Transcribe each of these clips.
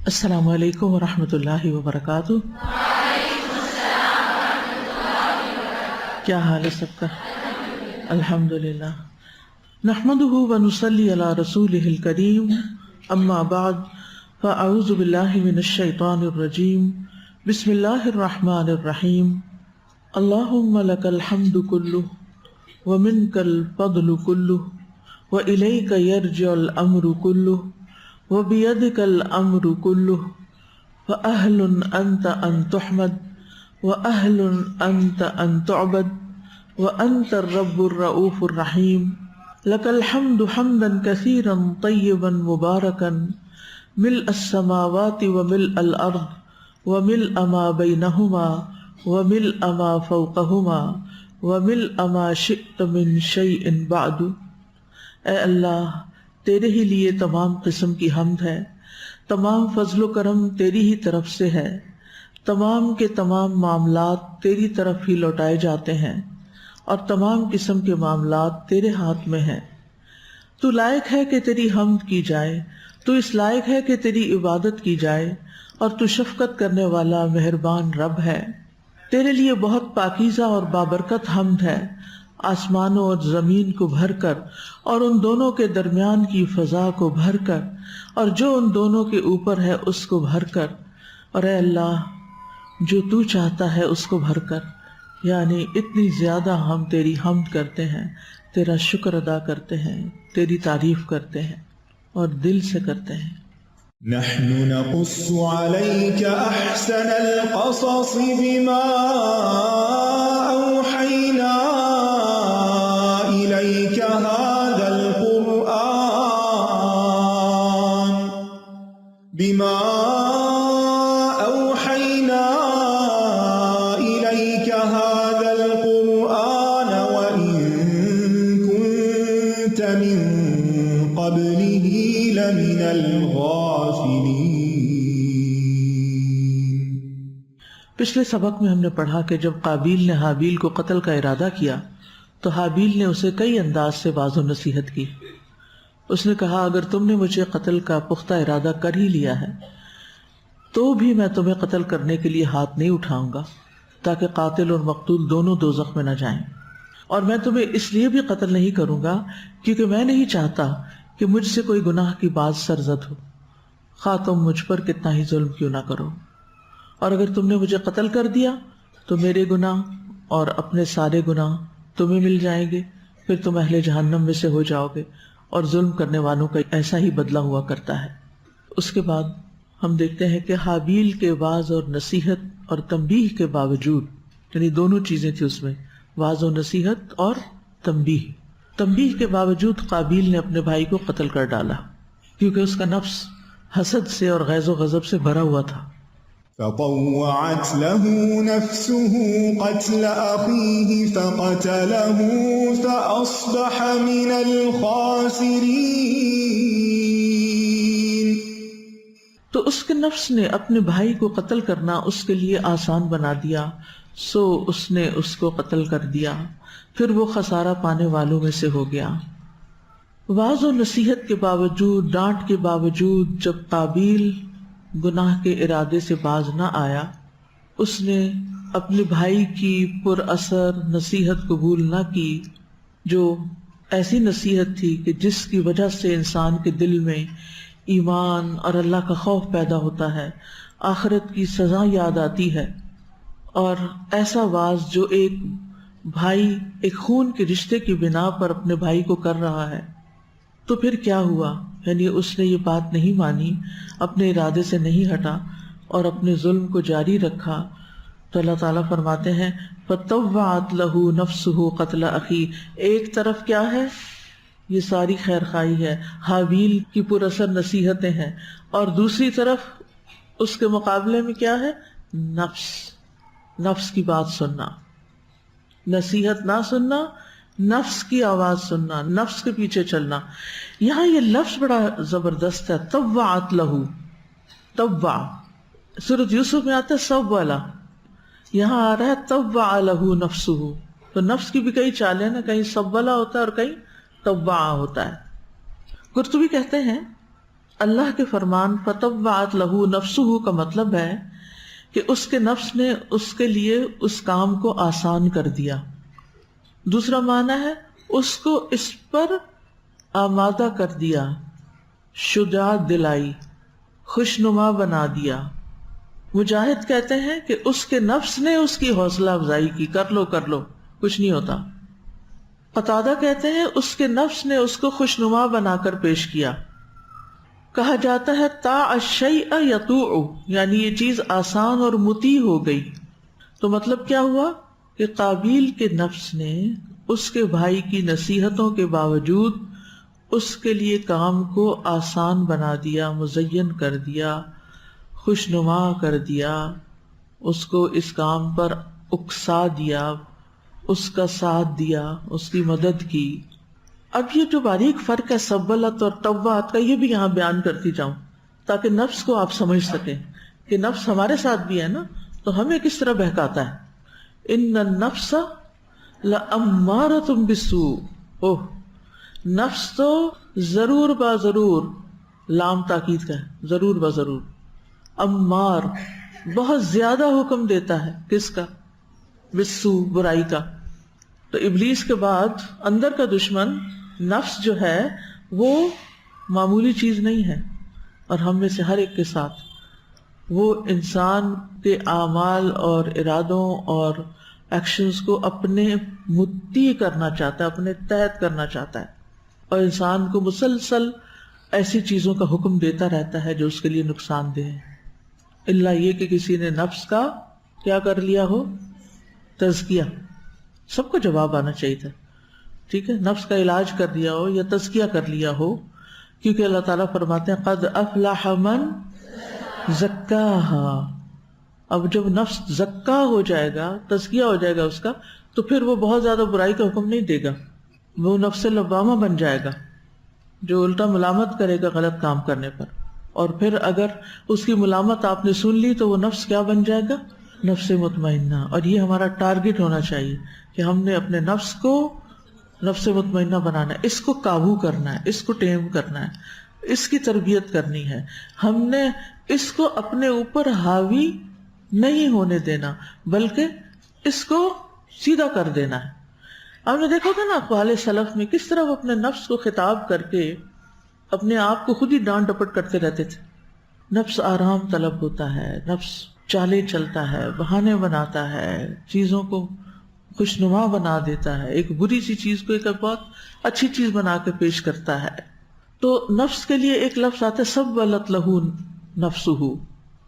السلام علیکم ورحمۃ اللہ وبرکاتہ۔ کیا حال ہے سب کا؟ الحمدللہ، نحمده ونصلی علی رسولہ الکریم، اما بعد فاعوذ باللہ من الشیطان الرجیم، بسم اللہ الرحمن الرحیم۔ اللہم لک الحمد کلہ ومنک الفضل کلہ والیک یرجع الامر کلہ وبیدک الامر کلہ فاہل انت ان تحمد واہل انت ان تعبد وانت الرب الرؤوف الرحیم۔ لک الحمد حمدا کثیرا طیبا مبارکا ملء السماوات وملء الارض وملء ما بینہما وملء ما فوقہما وملء ما شئت من شیء بعد۔ اے اللہ، تیرے ہی لیے تمام قسم کی حمد ہے، تمام فضل و کرم تیری ہی طرف سے ہے، تمام کے تمام معاملات تیری طرف ہی لوٹائے جاتے ہیں اور تمام قسم کے معاملات تیرے ہاتھ میں ہیں۔ تو لائق ہے کہ تیری حمد کی جائے، تو اس لائق ہے کہ تیری عبادت کی جائے، اور تو شفقت کرنے والا مہربان رب ہے۔ تیرے لیے بہت پاکیزہ اور بابرکت حمد ہے، آسمانوں اور زمین کو بھر کر اور ان دونوں کے درمیان کی فضا کو بھر کر اور جو ان دونوں کے اوپر ہے اس کو بھر کر، اور اے اللہ جو تو چاہتا ہے اس کو بھر کر، یعنی اتنی زیادہ ہم تیری حمد کرتے ہیں، تیرا شکر ادا کرتے ہیں، تیری تعریف کرتے ہیں اور دل سے کرتے ہیں۔ نحن نقص عليك أحسن القصص بما أوحينا إليك هذا القرآن وإن كنت من قبله لمن الغافلين۔ پچھلے سبق میں ہم نے پڑھا کہ جب قابیل نے حابیل کو قتل کا ارادہ کیا تو حابیل نے اسے کئی انداز سے واضح و نصیحت کی۔ اس نے کہا، اگر تم نے مجھے قتل کا پختہ ارادہ کر ہی لیا ہے تو بھی میں تمہیں قتل کرنے کے لیے ہاتھ نہیں اٹھاؤں گا، تاکہ قاتل اور مقتول دونوں دوزخ میں نہ جائیں، اور میں تمہیں اس لیے بھی قتل نہیں کروں گا کیونکہ میں نہیں چاہتا کہ مجھ سے کوئی گناہ کی بات سرزد ہو، خواہ تم مجھ پر کتنا ہی ظلم کیوں نہ کرو، اور اگر تم نے مجھے قتل کر دیا تو میرے گناہ اور اپنے سارے گناہ تمہیں مل جائیں گے، پھر تم اہل جہنم میں سے ہو جاؤ گے، اور ظلم کرنے والوں کا ایسا ہی بدلہ ہوا کرتا ہے۔ اس کے بعد ہم دیکھتے ہیں کہ حابیل کے واعظ اور نصیحت اور تنبیہ کے باوجود، یعنی دونوں چیزیں تھی اس میں، واعظ و نصیحت اور تنبیہ کے باوجود قابیل نے اپنے بھائی کو قتل کر ڈالا، کیونکہ اس کا نفس حسد سے اور غیظ و غضب سے بھرا ہوا تھا۔ فطوعت له نفسه قتل أخيه فقتله فأصبح من الخاسرين۔ تو اس کے نفس نے اپنے بھائی کو قتل کرنا اس کے لیے آسان بنا دیا، سو اس نے اس کو قتل کر دیا، پھر وہ خسارہ پانے والوں میں سے ہو گیا۔ واعظ و نصیحت کے باوجود، ڈانٹ کے باوجود، جب قابیل گناہ کے ارادے سے باز نہ آیا، اس نے اپنے بھائی کی پر اثر نصیحت قبول نہ کی، جو ایسی نصیحت تھی کہ جس کی وجہ سے انسان کے دل میں ایمان اور اللہ کا خوف پیدا ہوتا ہے، آخرت کی سزا یاد آتی ہے، اور ایسا واز جو ایک بھائی ایک خون کے رشتے کی بنا پر اپنے بھائی کو کر رہا ہے، تو پھر کیا ہوا؟ یعنی اس نے یہ بات نہیں مانی، اپنے ارادے سے نہیں ہٹا اور اپنے ظلم کو جاری رکھا، تو اللہ تعالیٰ فرماتے ہیں فَطَوَّعَتْ لَهُ نَفْسُهُ قَتْلَ أَخِيهِ۔ ایک طرف کیا ہے؟ یہ ساری خیر خواہی ہے، حابیل کی پر اثر نصیحتیں ہیں، اور دوسری طرف اس کے مقابلے میں کیا ہے؟ نفس کی بات سننا، نصیحت نہ سننا، نفس کی آواز سننا، نفس کے پیچھے چلنا۔ یہاں یہ لفظ بڑا زبردست ہے، طوعت لہو، طوع سورۃ یوسف میں آتا ہے سب والا، یہاں آ رہا ہے طوع لہو نفسہ، تو نفس کی بھی کئی چالیں نا، کہیں سب والا ہوتا ہے اور کہیں طوع ہوتا ہے۔ قرطبی کہتے ہیں اللہ کے فرمان فطوعت لہ نفسہ کا مطلب ہے کہ اس کے نفس نے اس کے لیے اس کام کو آسان کر دیا. دوسرا معنی ہے اس کو اس پر آمادہ کر دیا، شجاعت دلائی، خوشنما بنا دیا. مجاہد کہتے ہیں کہ اس کے نفس نے اس کی حوصلہ افزائی کی، کر لو کچھ نہیں ہوتا. قتادہ کہتے ہیں اس کے نفس نے اس کو خوشنما بنا کر پیش کیا. کہا جاتا ہے طاع الشیء یطوع، یعنی یہ چیز آسان اور مطیع ہو گئی. تو مطلب کیا ہوا کہ قابیل کے نفس نے اس کے بھائی کی نصیحتوں کے باوجود اس کے لیے کام کو آسان بنا دیا، مزین کر دیا، خوشنما کر دیا، اس کو اس کام پر اکسا دیا، اس کا ساتھ دیا، اس کی مدد کی. اب یہ جو باریک فرق ہے سبلت اور طوعت کا، یہ بھی یہاں بیان کرتی جاؤں تاکہ نفس کو آپ سمجھ سکیں کہ نفس ہمارے ساتھ بھی ہے نا، تو ہمیں کس طرح بہکاتا ہے. ان النفس لامارۃ بالسوء، اوہ نفس تو ضرور با ضرور، لام تاکید کا ہے، ضرور با ضرور، امار بہت زیادہ حکم دیتا ہے، کس کا؟ بالسوء، برائی کا. تو ابلیس کے بعد اندر کا دشمن نفس جو ہے وہ معمولی چیز نہیں ہے، اور ہم میں سے ہر ایک کے ساتھ وہ انسان کے اعمال اور ارادوں اور ایکشنز کو اپنے مطیع کرنا چاہتا ہے، اپنے تحت کرنا چاہتا ہے، اور انسان کو مسلسل ایسی چیزوں کا حکم دیتا رہتا ہے جو اس کے لیے نقصان دہ ہے، الا یہ کہ کسی نے نفس کا کیا کر لیا ہو، تزکیہ. سب کو جواب آنا چاہیے تھا، ٹھیک ہے، نفس کا علاج کر دیا ہو یا تزکیہ کر لیا ہو، کیونکہ اللہ تعالیٰ فرماتے ہیں قد افلح من زکاہا. اب جب نفس زکا ہو جائے گا، تزکیہ ہو جائے گا اس کا، تو پھر وہ بہت زیادہ برائی کا حکم نہیں دے گا، وہ نفس لوامہ بن جائے گا جو الٹا ملامت کرے گا غلط کام کرنے پر. اور پھر اگر اس کی ملامت آپ نے سن لی تو وہ نفس کیا بن جائے گا؟ نفس مطمئنہ. اور یہ ہمارا ٹارگٹ ہونا چاہیے کہ ہم نے اپنے نفس کو نفس مطمئنہ بنانا ہے، اس کو قابو کرنا ہے، اس کو ٹیم کرنا ہے، اس کی تربیت کرنی ہے. ہم نے اس کو اپنے اوپر حاوی نہیں ہونے دینا، بلکہ اس کو سیدھا کر دینا ہے. آپ نے دیکھا تھا نا اقوال سلف میں کس طرح وہ اپنے نفس کو خطاب کر کے اپنے آپ کو خود ہی ڈانٹ ڈپٹ کرتے رہتے تھے. نفس آرام طلب ہوتا ہے، نفس چالیں چلتا ہے، بہانے بناتا ہے، چیزوں کو خوشنما بنا دیتا ہے، ایک بری سی چیز کو ایک بہت اچھی چیز بنا کے پیش کرتا ہے. تو نفس کے لیے ایک لفظ آتا ہے سبلت لہ نفسہ،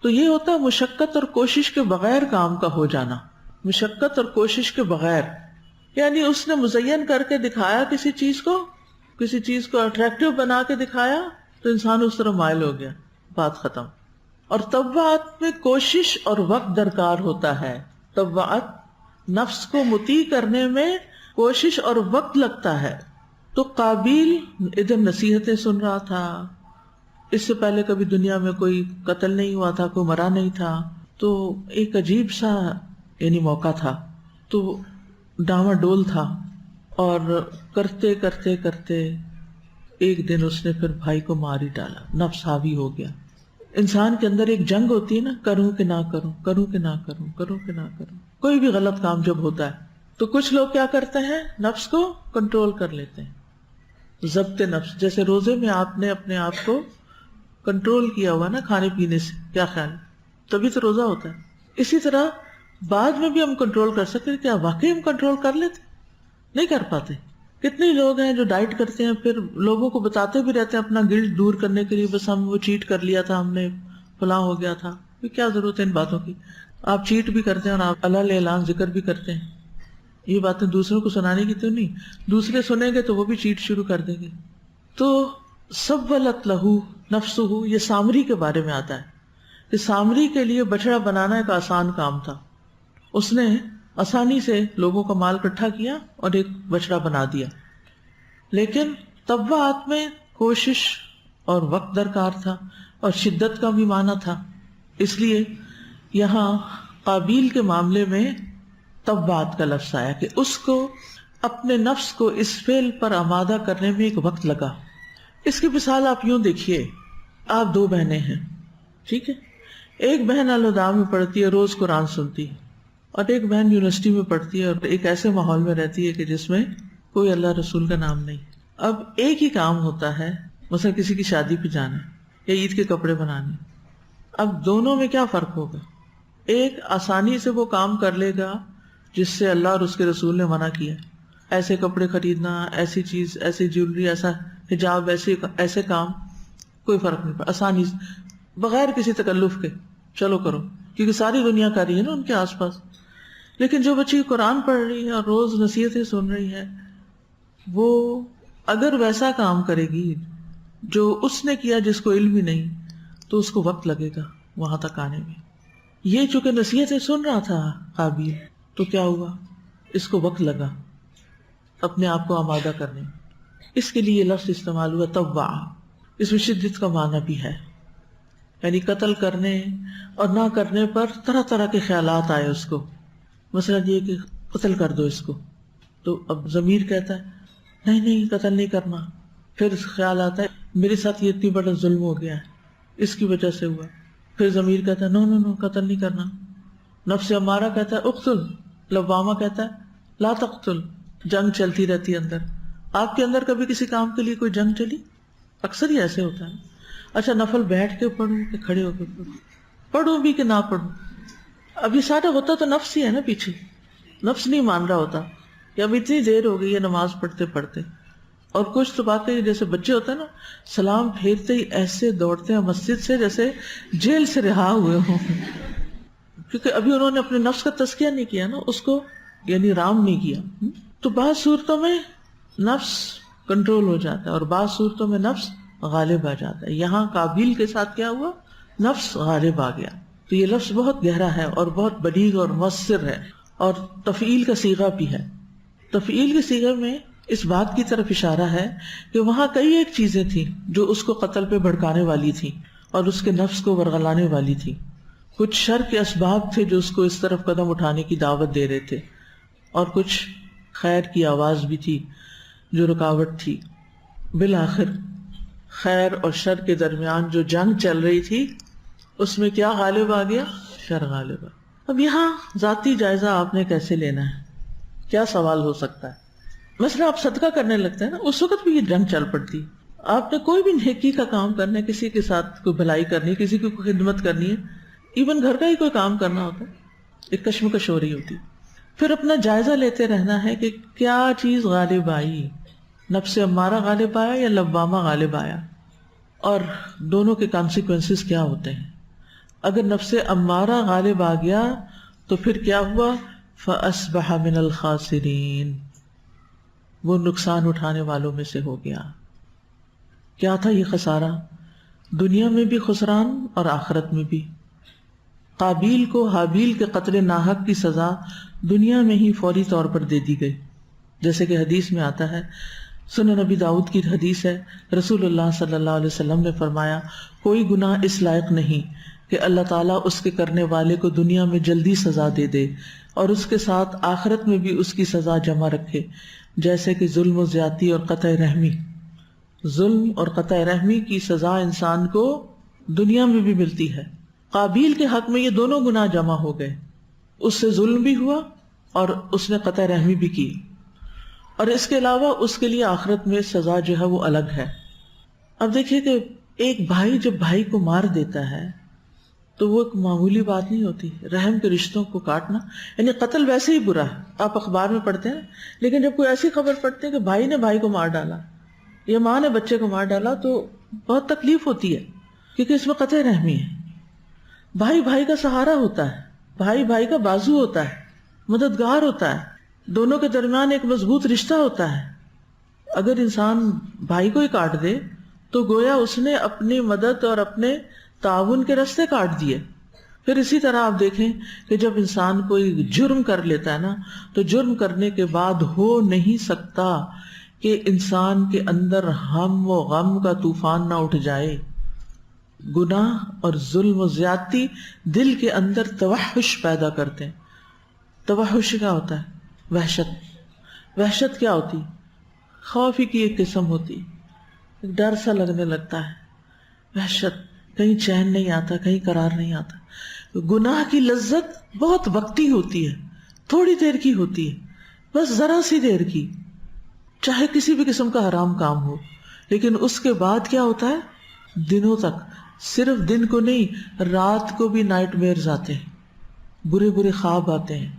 تو یہ ہوتا ہے مشقت اور کوشش کے بغیر کام کا ہو جانا. مشقت اور کوشش کے بغیر، یعنی اس نے مزین کر کے دکھایا کسی چیز کو اٹریکٹیو بنا کے دکھایا تو انسان اس طرح مائل ہو گیا، بات ختم. اور طوعت میں کوشش اور وقت درکار ہوتا ہے. طوعت نفس کو مطیع کرنے میں کوشش اور وقت لگتا ہے. تو قابیل ادھر نصیحتیں سن رہا تھا، اس سے پہلے کبھی دنیا میں کوئی قتل نہیں ہوا تھا، کوئی مرا نہیں تھا، تو ایک عجیب سا یعنی موقع تھا، تو ڈاما ڈول تھا، اور کرتے کرتے کرتے ایک دن اس نے پھر بھائی کو مار ہی ڈالا. نفس حاوی ہو گیا. انسان کے اندر ایک جنگ ہوتی ہے نا، کروں کہ نہ کروں، کروں کہ نہ کروں، کروں کہ نہ کروں. کوئی بھی غلط کام جب ہوتا ہے تو کچھ لوگ کیا کرتے ہیں، نفس کو کنٹرول کر لیتے ہیں. ضبط نفس، جیسے روزے میں آپ نے اپنے آپ کو کنٹرول کیا ہوا نا کھانے پینے سے، کیا خیال ہے؟ تبھی تو روزہ ہوتا ہے. اسی طرح بعد میں بھی ہم کنٹرول کر سکتے، کیا واقعی ہم کنٹرول کر لیتے؟ نہیں کر پاتے. کتنے لوگ ہیں جو ڈائٹ کرتے ہیں، پھر لوگوں کو بتاتے بھی رہتے ہیں اپنا گلٹ دور کرنے کے لیے، بس ہم وہ چیٹ کر لیا تھا، ہم نے فلاں ہو گیا تھا. کیا ضرورت ہے ان باتوں کی؟ آپ چیٹ بھی کرتے ہیں اور آپ اللہ اعلان ذکر بھی کرتے ہیں. یہ باتیں دوسروں کو سنانے کی تو نہیں، دوسرے سنیں گے تو وہ بھی چیٹ شروع کر دیں گے. تو سبلت لہ نفسہ، یہ سامری کے بارے میں آتا ہے کہ سامری کے لیے بچڑا بنانا ایک آسان کام تھا. اس نے آسانی سے لوگوں کا مال اکٹھا کیا اور ایک بچڑا بنا دیا. لیکن طوعت میں کوشش اور وقت درکار تھا اور شدت کا بھی معنی تھا. اس لیے یہاں قابیل کے معاملے میں طوعت کا لفظ آیا کہ اس کو اپنے نفس کو اس فعل پر آمادہ کرنے میں ایک وقت لگا. اس کی مثال آپ یوں دیکھیے آپ 2 بہنیں ہیں، ٹھیک ہے، ایک بہن الوداع میں پڑھتی ہے، روز قرآن سنتی ہے، اور ایک بہن یونیورسٹی میں پڑھتی ہے اور ایک ایسے ماحول میں رہتی ہے کہ جس میں کوئی اللہ رسول کا نام نہیں۔ اب ایک ہی کام ہوتا ہے، مثلا کسی کی شادی پہ جانا یا عید کے کپڑے بنانے، اب دونوں میں کیا فرق ہوگا؟ ایک آسانی سے وہ کام کر لے گا جس سے اللہ اور اس کے رسول نے منع کیا، ایسے کپڑے خریدنا، ایسی چیز، ایسی جیولری، ایسا حجاب، ایسے کام، کوئی فرق نہیں پڑا، آسانی سے بغیر کسی تکلف کے چلو کرو، کیونکہ ساری دنیا کر رہی ہے نا ان کے آس پاس۔ لیکن جو بچی قرآن پڑھ رہی ہے اور روز نصیحتیں سن رہی ہے، وہ اگر ویسا کام کرے گی جو اس نے کیا جس کو علم ہی نہیں، تو اس کو وقت لگے گا وہاں تک آنے میں۔ یہ چونکہ نصیحتیں سن رہا تھا قابیل، تو کیا ہوا، اس کو وقت لگا اپنے آپ کو آمادہ کرنے میں۔ اس کے لیے لفظ استعمال ہوا طوع، اس میں شدت کا معنی بھی ہے، یعنی قتل کرنے اور نہ کرنے پر طرح طرح کے خیالات آئے اس کو، مثلا یہ کہ قتل کر دو اس کو، تو اب ضمیر کہتا ہے نہیں نہیں قتل نہیں کرنا، پھر خیال آتا ہے میرے ساتھ یہ اتنی بڑا ظلم ہو گیا ہے، اس کی وجہ سے ہوا، پھر ضمیر کہتا ہے نو نو نو قتل نہیں کرنا، نفس امارہ کہتا ہے اقتل، لوامہ کہتا ہے لا تقتل، جنگ چلتی رہتی ہے اندر۔ آپ کے اندر کبھی کسی کام کے لیے کوئی جنگ چلی؟ اکثر ہی ایسے ہوتا ہے۔ اچھا نفل بیٹھ کے پڑھوں کہ کھڑے ہو کے پڑھوں، پڑھوں بھی کہ نہ پڑھوں؟ اب یہ سارا ہوتا تو نفس ہی ہے نا، پیچھے نفس نہیں مان رہا ہوتا کہ اب اتنی دیر ہو گئی ہے نماز پڑھتے پڑھتے، اور کچھ تو واقعی جیسے بچے ہوتے ہیں نا، سلام پھیرتے ہی ایسے دوڑتے ہیں مسجد سے جیسے جیل سے رہا ہوئے ہوں، کیونکہ ابھی انہوں نے اپنے نفس کا تزکیہ نہیں کیا نا، اس کو یعنی رام نہیں کیا۔ تو بعض صورتوں میں نفس کنٹرول ہو جاتا ہے اور بعض صورتوں میں نفس غالب آ جاتا ہے۔ یہاں قابیل کے ساتھ کیا ہوا، نفس غالب آ گیا۔ تو یہ لفظ بہت گہرا ہے اور بہت بلیغ اور مؤثر ہے، اور تفعیل کا صیغہ بھی ہے۔ تفعیل کے صیغے میں اس بات کی طرف اشارہ ہے کہ وہاں کئی ایک چیزیں تھیں جو اس کو قتل پہ بھڑکانے والی تھی اور اس کے نفس کو ورغلانے والی تھی، کچھ شر کے اسباب تھے جو اس کو اس طرف قدم اٹھانے کی دعوت دے رہے تھے، اور کچھ خیر کی آواز بھی تھی جو رکاوٹ تھی۔ بالآخر خیر اور شر کے درمیان جو جنگ چل رہی تھی اس میں کیا غالب آ گیا؟ شر غالب آ گیا۔ اب یہاں ذاتی جائزہ آپ نے کیسے لینا ہے؟ کیا سوال ہو سکتا ہے؟ مثلا آپ صدقہ کرنے لگتے ہیں نا، اس وقت بھی یہ جنگ چل پڑتی، آپ نے کوئی بھی نیکی کا کام کرنا ہے، کسی کے ساتھ کوئی بھلائی کرنی ہے، کسی کی کوئی خدمت کرنی ہے، ایون گھر کا ہی کوئی کام کرنا ہوتا ہے، ایک کشمکش ہو رہی ہوتی، پھر اپنا جائزہ لیتے رہنا ہے کہ کیا چیز غالب آئی، نفس امارہ غالب آیا یا لوامہ غالب آیا، اور دونوں کے کانسیکوینسز کیا ہوتے ہیں۔ اگر نفس امارہ غالب آ گیا تو پھر کیا ہوا؟ فَأَصْبَحَ مِنَ الْخَاسِرِينَ، وہ نقصان اٹھانے والوں میں سے ہو گیا۔ کیا تھا یہ خسارہ؟ دنیا میں بھی خسران اور آخرت میں بھی۔ قابیل کو حابیل کے قتل ناحق کی سزا دنیا میں ہی فوری طور پر دے دی گئی، جیسے کہ حدیث میں آتا ہے، سنن نبی داؤد کی حدیث ہے، رسول اللہ صلی اللہ علیہ وسلم نے فرمایا، کوئی گناہ اس لائق نہیں کہ اللہ تعالیٰ اس کے کرنے والے کو دنیا میں جلدی سزا دے دے اور اس کے ساتھ آخرت میں بھی اس کی سزا جمع رکھے، جیسے کہ ظلم و زیادتی اور قطع رحمی۔ ظلم اور قطع رحمی کی سزا انسان کو دنیا میں بھی ملتی ہے۔ قابیل کے حق میں یہ دونوں گناہ جمع ہو گئے، اس سے ظلم بھی ہوا اور اس نے قطع رحمی بھی کی، اور اس کے علاوہ اس کے لیے آخرت میں سزا جو ہے وہ الگ ہے۔ اب دیکھیے کہ ایک بھائی جب بھائی کو مار دیتا ہے تو وہ ایک معمولی بات نہیں ہوتی، رحم کے رشتوں کو کاٹنا، یعنی قتل ویسے ہی برا ہے، آپ اخبار میں پڑھتے ہیں، لیکن جب کوئی ایسی خبر پڑھتے ہیں کہ بھائی نے بھائی کو مار ڈالا یا ماں نے بچے کو مار ڈالا تو بہت تکلیف ہوتی ہے، کیونکہ اس میں قطع رحمی ہے۔ بھائی بھائی کا سہارا ہوتا ہے، بھائی بھائی کا بازو ہوتا ہے، مددگار ہوتا ہے، دونوں کے درمیان ایک مضبوط رشتہ ہوتا ہے۔ اگر انسان بھائی کو ہی کاٹ دے تو گویا اس نے اپنی مدد اور اپنے تعاون کے راستے کاٹ دیے۔ پھر اسی طرح آپ دیکھیں کہ جب انسان کوئی جرم کر لیتا ہے نا، تو جرم کرنے کے بعد ہو نہیں سکتا کہ انسان کے اندر ہم و غم کا طوفان نہ اٹھ جائے۔ گناہ اور ظلم و زیادتی دل کے اندر توحش پیدا کرتے ہیں۔ توحش کیا ہوتا ہے؟ وحشت۔ وحشت کیا ہوتی؟ خوف ہی کی ایک قسم ہوتی، ایک ڈر سا لگنے لگتا ہے، وحشت، کہیں چین نہیں آتا، کہیں قرار نہیں آتا. گناہ کی لذت بہت وقتی ہوتی ہے، تھوڑی دیر کی ہوتی ہے، بس ذرا سی دیر کی، چاہے کسی بھی قسم کا حرام کام ہو. لیکن اس کے بعد کیا ہوتا ہے؟ دنوں تک، صرف دن کو نہیں، رات کو بھی نائٹ میئرز آتے ہیں، برے برے خواب آتے ہیں.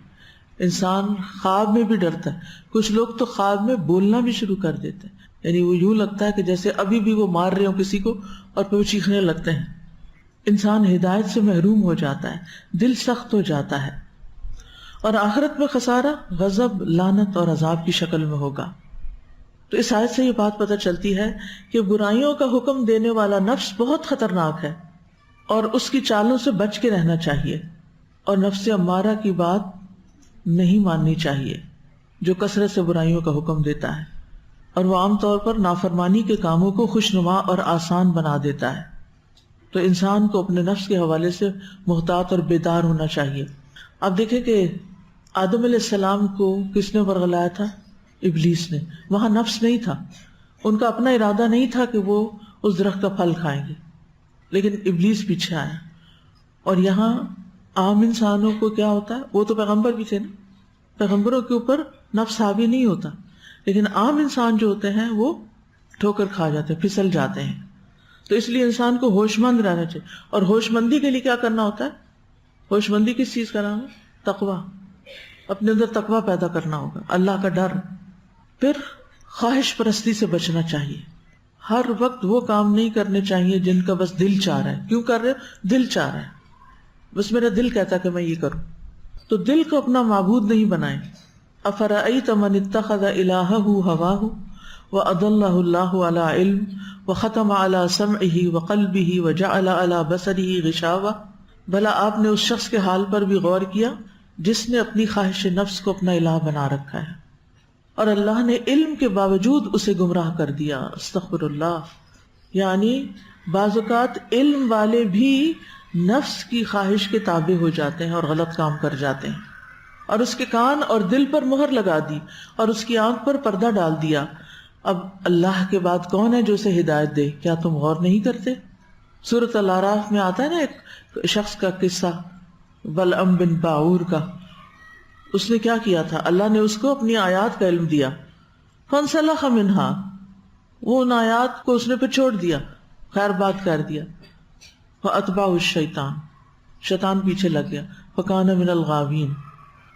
انسان خواب میں بھی ڈرتا ہے. کچھ لوگ تو خواب میں بولنا بھی شروع کر دیتے ہیں، یعنی وہ یوں لگتا ہے کہ جیسے ابھی بھی وہ مار رہے ہوں کسی کو اور پھر وہ چیخنے لگتے ہیں. انسان ہدایت سے محروم ہو جاتا ہے، دل سخت ہو جاتا ہے، اور آخرت میں خسارہ غضب، لعنت اور عذاب کی شکل میں ہوگا. تو اس آیت سے یہ بات پتہ چلتی ہے کہ برائیوں کا حکم دینے والا نفس بہت خطرناک ہے اور اس کی چالوں سے بچ کے رہنا چاہیے، اور نفس امارہ کی بات نہیں ماننی چاہیے جو کثرت سے برائیوں کا حکم دیتا ہے، اور وہ عام طور پر نافرمانی کے کاموں کو خوشنما اور آسان بنا دیتا ہے. تو انسان کو اپنے نفس کے حوالے سے محتاط اور بیدار ہونا چاہیے. آپ دیکھیں کہ آدم علیہ السلام کو کس نے ورغلایا تھا؟ ابلیس نے. وہاں نفس نہیں تھا، ان کا اپنا ارادہ نہیں تھا کہ وہ اس درخت کا پھل کھائیں گے، لیکن ابلیس پیچھے آیا. اور یہاں عام انسانوں کو کیا ہوتا ہے؟ وہ تو پیغمبر بھی تھے نا، پیغمبروں کے اوپر نفس حاوی نہیں ہوتا، لیکن عام انسان جو ہوتے ہیں وہ ٹھوکر کھا جاتے ہیں، پھسل جاتے ہیں. تو اس لیے انسان کو ہوش مند رہنا چاہیے. اور ہوش مندی کے لیے کیا کرنا ہوتا ہے؟ ہوش مندی کس چیز کا نام ہے؟ تقویٰ. اپنے اندر تقویٰ پیدا کرنا ہوگا، اللہ کا ڈر. پھر خواہش پرستی سے بچنا چاہیے. ہر وقت وہ کام نہیں کرنے چاہیے جن کا بس دل چاہ رہا ہے. کیوں کر رہے ہو؟ دل چاہ رہا ہے، بس میرا دل کہتا ہے کہ میں یہ کروں. تو دل کو اپنا معبود نہیں بنائیں. افرأیت من اتخذ الہہ ہواہ وأضلہ اللہ علی علم وختم علی سمعہ وقلبہ وجعل علی بصرہ غشاوہ. بھلا آپ نے اس شخص کے حال پر بھی غور کیا جس نے اپنی خواہش نفس کو اپنا الہ بنا رکھا ہے، اور اللہ نے علم کے باوجود اسے گمراہ کر دیا. استغفر اللہ. یعنی بعض اوقات علم والے بھی نفس کی خواہش کے تابع ہو جاتے ہیں اور غلط کام کر جاتے ہیں، اور اس کے کان اور دل پر مہر لگا دی اور اس کی آنکھ پر پردہ ڈال دیا. اب اللہ کے بعد کون ہے جو اسے ہدایت دے؟ کیا تم غور نہیں کرتے؟ سورۃ الاعراف میں آتا ہے نا ایک شخص کا قصہ، بلعم بن باعور کا. اس نے کیا کیا تھا؟ اللہ نے اس کو اپنی آیات کا علم دیا، فانسلخ منہا، وہ ان آیات کو اس نے پھر چھوڑ دیا، خیر بات کر دیا. فاتبعہ الشیطان، شیطان پیچھے لگ گیا، فکان من الغاوین،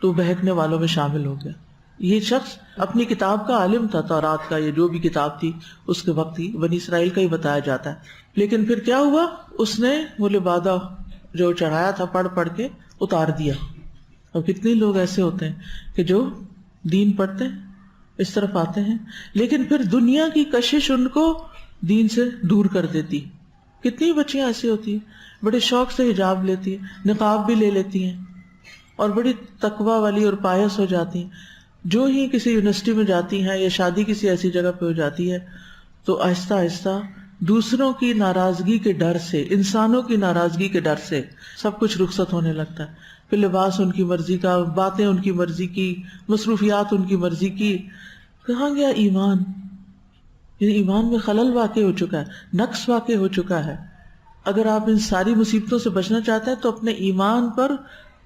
تو بہکنے والوں میں شامل ہو گیا. یہ شخص اپنی کتاب کا عالم تھا، تورات کا، یہ جو بھی کتاب تھی اس کے وقت ہی بنی اسرائیل کا ہی بتایا جاتا ہے. لیکن پھر کیا ہوا؟ اس نے وہ لبادہ جو چڑھایا تھا پڑھ پڑھ کے اتار دیا. اور کتنے لوگ ایسے ہوتے ہیں کہ جو دین پڑھتے ہیں، اس طرف آتے ہیں، لیکن پھر دنیا کی کشش ان کو دین سے دور کر دیتی. کتنی بچیاں ایسی ہوتی ہیں بڑے شوق سے حجاب لیتی ہیں، نقاب بھی لے لیتی ہیں اور بڑی تقوی والی اور پائس ہو جاتی ہیں. جو ہی کسی یونیورسٹی میں جاتی ہیں یا شادی کسی ایسی جگہ پہ ہو جاتی ہے تو آہستہ آہستہ دوسروں کی ناراضگی کے ڈر سے، انسانوں کی ناراضگی کے ڈر سے سب کچھ رخصت ہونے لگتا ہے. پھر لباس ان کی مرضی کا، باتیں ان کی مرضی کی، مصروفیات ان کی مرضی کی. کہاں گیا ایمان؟ یعنی ایمان میں خلل واقع ہو چکا ہے، نقص واقع ہو چکا ہے. اگر آپ ان ساری مصیبتوں سے بچنا چاہتے ہیں تو اپنے ایمان پر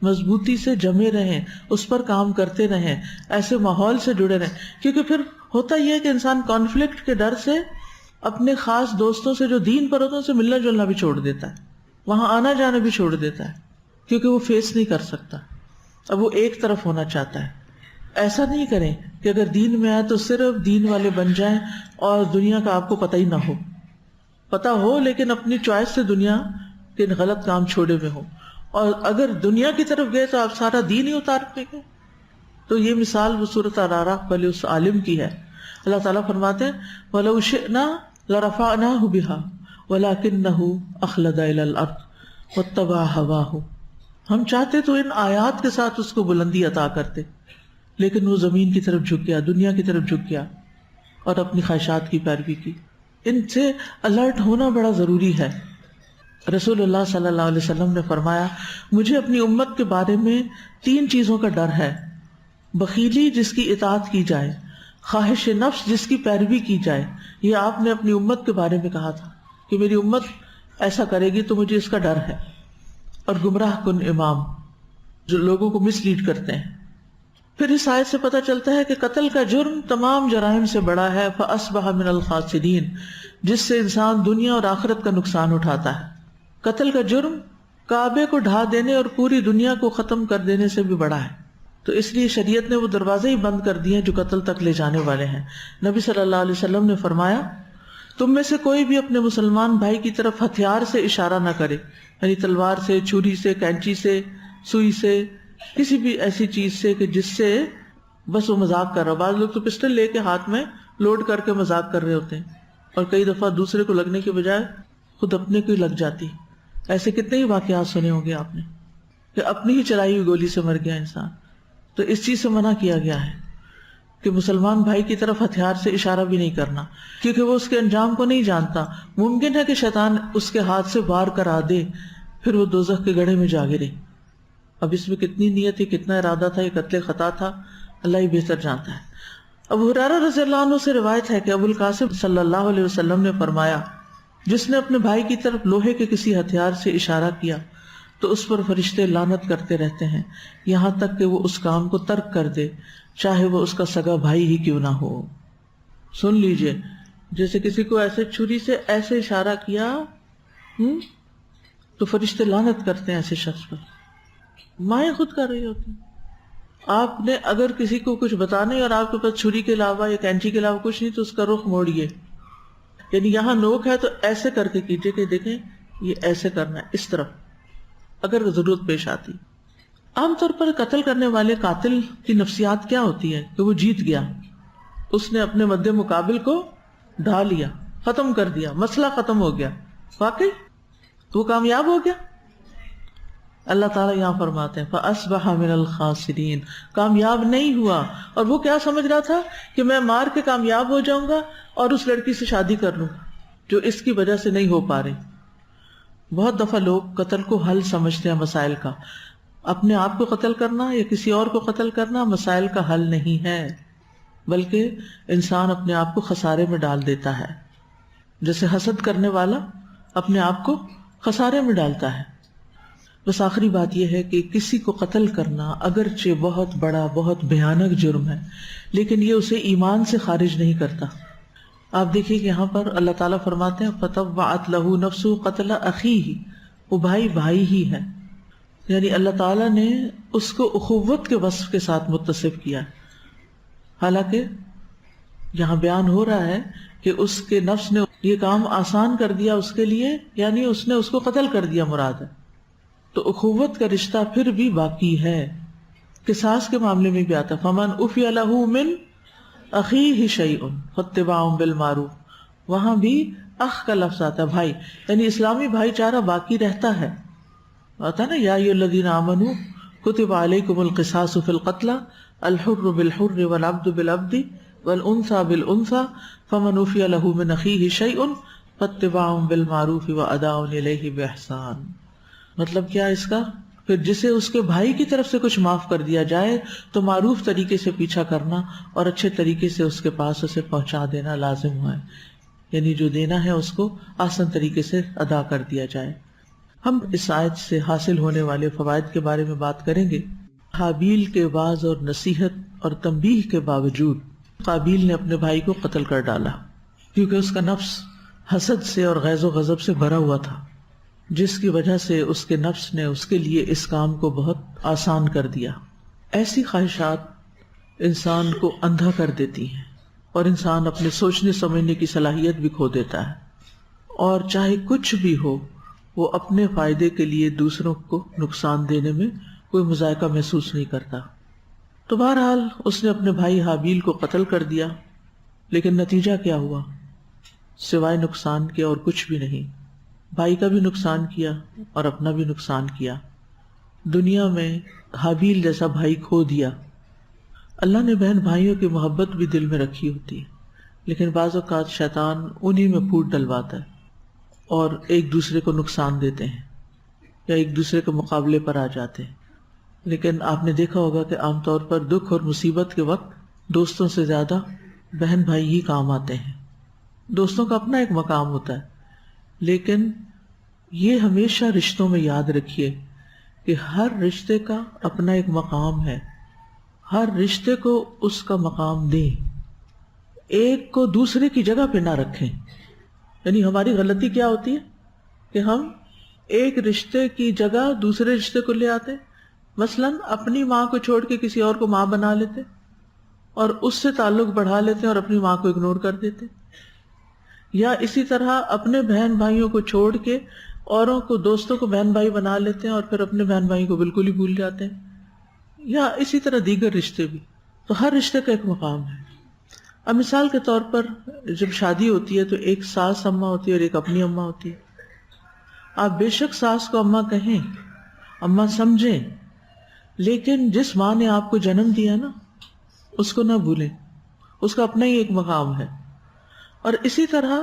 مضبوطی سے جمے رہیں، اس پر کام کرتے رہیں، ایسے ماحول سے جڑے رہیں. کیونکہ پھر ہوتا یہ ہے کہ انسان کانفلکٹ کے ڈر سے اپنے خاص دوستوں سے جو دین پر ہوتے ہیں ان سے ملنا جلنا بھی چھوڑ دیتا ہے، وہاں آنا جانا بھی چھوڑ دیتا ہے، کیونکہ وہ فیس نہیں کر سکتا. اب وہ ایک طرف ہونا چاہتا ہے. ایسا نہیں کریں کہ اگر دین میں آئے تو صرف دین والے بن جائیں اور دنیا کا آپ کو پتہ ہی نہ ہو. پتہ ہو لیکن اپنی چوائس سے دنیا کے غلط کام چھوڑے ہوئے ہوں، اور اگر دنیا کی طرف گئے تو آپ سارا دین ہی اتار دیں گے. تو یہ مثال وہ سورۃ الاعراف والے اس عالم کی ہے. اللہ تعالیٰ فرماتے ہیں وَلَوْ شِئْنَا لَرَفَعْنَاهُ بِهَا وَلَكِنَّهُ أَخْلَدَ إِلَى الْأَرْضِ وَاتَّبَعَ هَوَاهُ. ہم چاہتے تو ان آیات کے ساتھ اس کو بلندی عطا کرتے، لیکن وہ زمین کی طرف جھک گیا، دنیا کی طرف جھک گیا اور اپنی خواہشات کی پیروی کی. ان سے الرٹ ہونا بڑا ضروری ہے. رسول اللہ صلی اللہ علیہ وسلم نے فرمایا مجھے اپنی امت کے بارے میں 3 چیزوں کا ڈر ہے: بخیلی جس کی اطاعت کی جائے، خواہش نفس جس کی پیروی کی جائے. یہ آپ نے اپنی امت کے بارے میں کہا تھا کہ میری امت ایسا کرے گی تو مجھے اس کا ڈر ہے. اور گمراہ کن امام جو لوگوں کو مس لیڈ کرتے ہیں. پھر اس آیت سے پتہ چلتا ہے کہ قتل کا جرم تمام جرائم سے بڑا ہے. فَأَصْبَحَ مِنَ الْخَاسِرِينَ، جس سے انسان دنیا اور آخرت کا نقصان اٹھاتا ہے. قتل کا جرم کعبے کو ڈھا دینے اور پوری دنیا کو ختم کر دینے سے بھی بڑا ہے. تو اس لیے شریعت نے وہ دروازے ہی بند کر دیے جو قتل تک لے جانے والے ہیں. نبی صلی اللہ علیہ وسلم نے فرمایا تم میں سے کوئی بھی اپنے مسلمان بھائی کی طرف ہتھیار سے اشارہ نہ کرے، یعنی تلوار سے، چھری سے، کینچی سے، سوئی سے، کسی بھی ایسی چیز سے کہ جس سے بس وہ مذاق کر رہا. بعض لوگ تو پسٹل لے کے ہاتھ میں لوڈ کر کے مذاق کر رہے ہوتے ہیں اور کئی دفعہ دوسرے کو لگنے کے بجائے خود اپنے کو ہی لگ جاتی. ایسے کتنے ہی واقعات سنے ہوں گے آپ نے کہ اپنی ہی چلائی ہوئی گولی سے مر گیا انسان. تو اس چیز سے منع کیا گیا ہے کہ مسلمان بھائی کی طرف ہتھیار سے اشارہ بھی نہیں کرنا، کیونکہ وہ اس کے انجام کو نہیں جانتا. ممکن ہے کہ شیطان اس کے ہاتھ سے وار کرا دے، پھر وہ دوزخ کے گڑھے میں جا گرے. اب اس میں کتنی نیت تھی، کتنا ارادہ تھا، یہ قتل خطا تھا، اللہ ہی بہتر جانتا ہے. ابو ہریرہ رضی اللہ عنہ سے روایت ہے کہ ابو القاسم صلی اللہ علیہ وسلم نے فرمایا جس نے اپنے بھائی کی طرف لوہے کے کسی ہتھیار سے اشارہ کیا تو اس پر فرشتے لعنت کرتے رہتے ہیں یہاں تک کہ وہ اس کام کو ترک کر دے، چاہے وہ اس کا سگا بھائی ہی کیوں نہ ہو. سن لیجئے، جیسے کسی کو ایسے چھری سے ایسے اشارہ کیا تو فرشتے لعنت کرتے ہیں ایسے شخص پر. مائیں خود کر رہی ہوتی ہیں. آپ نے اگر کسی کو کچھ بتانے اور آپ کے پاس چھری کے علاوہ یا کینچی کے علاوہ کچھ نہیں تو اس کا رخ موڑیے، یعنی یہاں نوک ہے تو ایسے کر کے کیجیے کہ دیکھیں یہ ایسے کرنا ہے، اس طرف اگر ضرورت پیش آتی. عام طور پر قتل کرنے والے قاتل کی نفسیات کیا ہوتی ہے کہ وہ جیت گیا، اس نے اپنے مد مقابل کو ڈھا لیا، ختم کر دیا، مسئلہ ختم ہو گیا. واقعی تو وہ کامیاب ہو گیا. اللہ تعالیٰ یہاں فرماتے ہیں فَأَصْبَحَ مِنَ الْخَاسِرِينَ، کامیاب نہیں ہوا. اور وہ کیا سمجھ رہا تھا کہ میں مار کے کامیاب ہو جاؤں گا اور اس لڑکی سے شادی کر لوں جو اس کی وجہ سے نہیں ہو پا رہی. بہت دفعہ لوگ قتل کو حل سمجھتے ہیں مسائل کا. اپنے آپ کو قتل کرنا یا کسی اور کو قتل کرنا مسائل کا حل نہیں ہے، بلکہ انسان اپنے آپ کو خسارے میں ڈال دیتا ہے. جیسے حسد کرنے والا اپنے آپ کو خسارے میں ڈالتا ہے. بس آخری بات یہ ہے کہ کسی کو قتل کرنا اگرچہ بہت بڑا بہت بھیانک جرم ہے لیکن یہ اسے ایمان سے خارج نہیں کرتا. آپ دیکھیے کہ یہاں پر اللہ تعالیٰ فرماتے ہیں فَطَوَّعَتْ لَهُ نَفْسُهُ قَتْلَ أَخِيهِ، وہ بھائی ہی ہے، یعنی اللہ تعالیٰ نے اس کو اخوت کے وصف کے ساتھ متصف کیا. حالانکہ یہاں بیان ہو رہا ہے کہ اس کے نفس نے یہ کام آسان کر دیا اس کے لیے، یعنی اس نے اس کو قتل کر دیا مراد ہے. تو اخوت کا رشتہ پھر بھی باقی ہے. قصاص کے معاملے میں بھی آتا فَمَنْ أُفِيَ لَهُ مِنْ أَخِيهِ شَيْءٌ فَاتِّبَاعٌ بِالْمَعْرُوفِ، وہاں بھی اخ کا لفظ آتا ہے، بھائی، یعنی اسلامی بھائی چارہ باقی رہتا ہے. آتا نا یا ایھا الذین آمنوا کتب علیکم القصاص فی القتلى الحر بالحر والعبد بالعبد والانثى بالانثى فمن عفی له من اخیہ شیء فاتباع بالمعروف واداء الیہ باحسان. مطلب کیا اس کا؟ پھر جسے اس کے بھائی کی طرف سے کچھ معاف کر دیا جائے تو معروف طریقے سے پیچھا کرنا اور اچھے طریقے سے اس کے پاس اسے پہنچا دینا لازم ہے، یعنی جو دینا ہے اس کو آسان طریقے سے ادا کر دیا جائے. ہم اس آیت سے حاصل ہونے والے فوائد کے بارے میں بات کریں گے. حابیل کے واعظ اور نصیحت اور تنبیہ کے باوجود قابیل نے اپنے بھائی کو قتل کر ڈالا کیونکہ اس کا نفس حسد سے اور غیظ و غضب سے بھرا ہوا تھا، جس کی وجہ سے اس کے نفس نے اس کے لیے اس کام کو بہت آسان کر دیا. ایسی خواہشات انسان کو اندھا کر دیتی ہیں اور انسان اپنے سوچنے سمجھنے کی صلاحیت بھی کھو دیتا ہے، اور چاہے کچھ بھی ہو وہ اپنے فائدے کے لیے دوسروں کو نقصان دینے میں کوئی مذائقہ محسوس نہیں کرتا. تو بہرحال اس نے اپنے بھائی حابیل کو قتل کر دیا، لیکن نتیجہ کیا ہوا؟ سوائے نقصان کے اور کچھ بھی نہیں. بھائی کا بھی نقصان کیا اور اپنا بھی نقصان کیا. دنیا میں حابیل جیسا بھائی کھو دیا. اللہ نے بہن بھائیوں کی محبت بھی دل میں رکھی ہوتی ہے، لیکن بعض اوقات شیطان انہی میں پھوٹ ڈلواتا ہے اور ایک دوسرے کو نقصان دیتے ہیں یا ایک دوسرے کے مقابلے پر آ جاتے ہیں. لیکن آپ نے دیکھا ہوگا کہ عام طور پر دکھ اور مصیبت کے وقت دوستوں سے زیادہ بہن بھائی ہی کام آتے ہیں. دوستوں کا اپنا ایک مقام ہوتا ہے، لیکن یہ ہمیشہ رشتوں میں یاد رکھیے کہ ہر رشتے کا اپنا ایک مقام ہے، ہر رشتے کو اس کا مقام دیں، ایک کو دوسرے کی جگہ پہ نہ رکھیں. یعنی ہماری غلطی کیا ہوتی ہے کہ ہم ایک رشتے کی جگہ دوسرے رشتے کو لے آتے، مثلا اپنی ماں کو چھوڑ کے کسی اور کو ماں بنا لیتے اور اس سے تعلق بڑھا لیتے ہیں اور اپنی ماں کو اگنور کر دیتے. یا اسی طرح اپنے بہن بھائیوں کو چھوڑ کے اوروں کو، دوستوں کو بہن بھائی بنا لیتے ہیں اور پھر اپنے بہن بھائی کو بالکل ہی بھول جاتے ہیں. یا اسی طرح دیگر رشتے بھی. تو ہر رشتے کا ایک مقام ہے. اب مثال کے طور پر جب شادی ہوتی ہے تو ایک ساس اماں ہوتی ہے اور ایک اپنی اماں ہوتی ہے. آپ بے شک ساس کو اماں کہیں، اماں سمجھیں، لیکن جس ماں نے آپ کو جنم دیا نا اس کو نہ بھولیں، اس کا اپنا ہی ایک مقام ہے. اور اسی طرح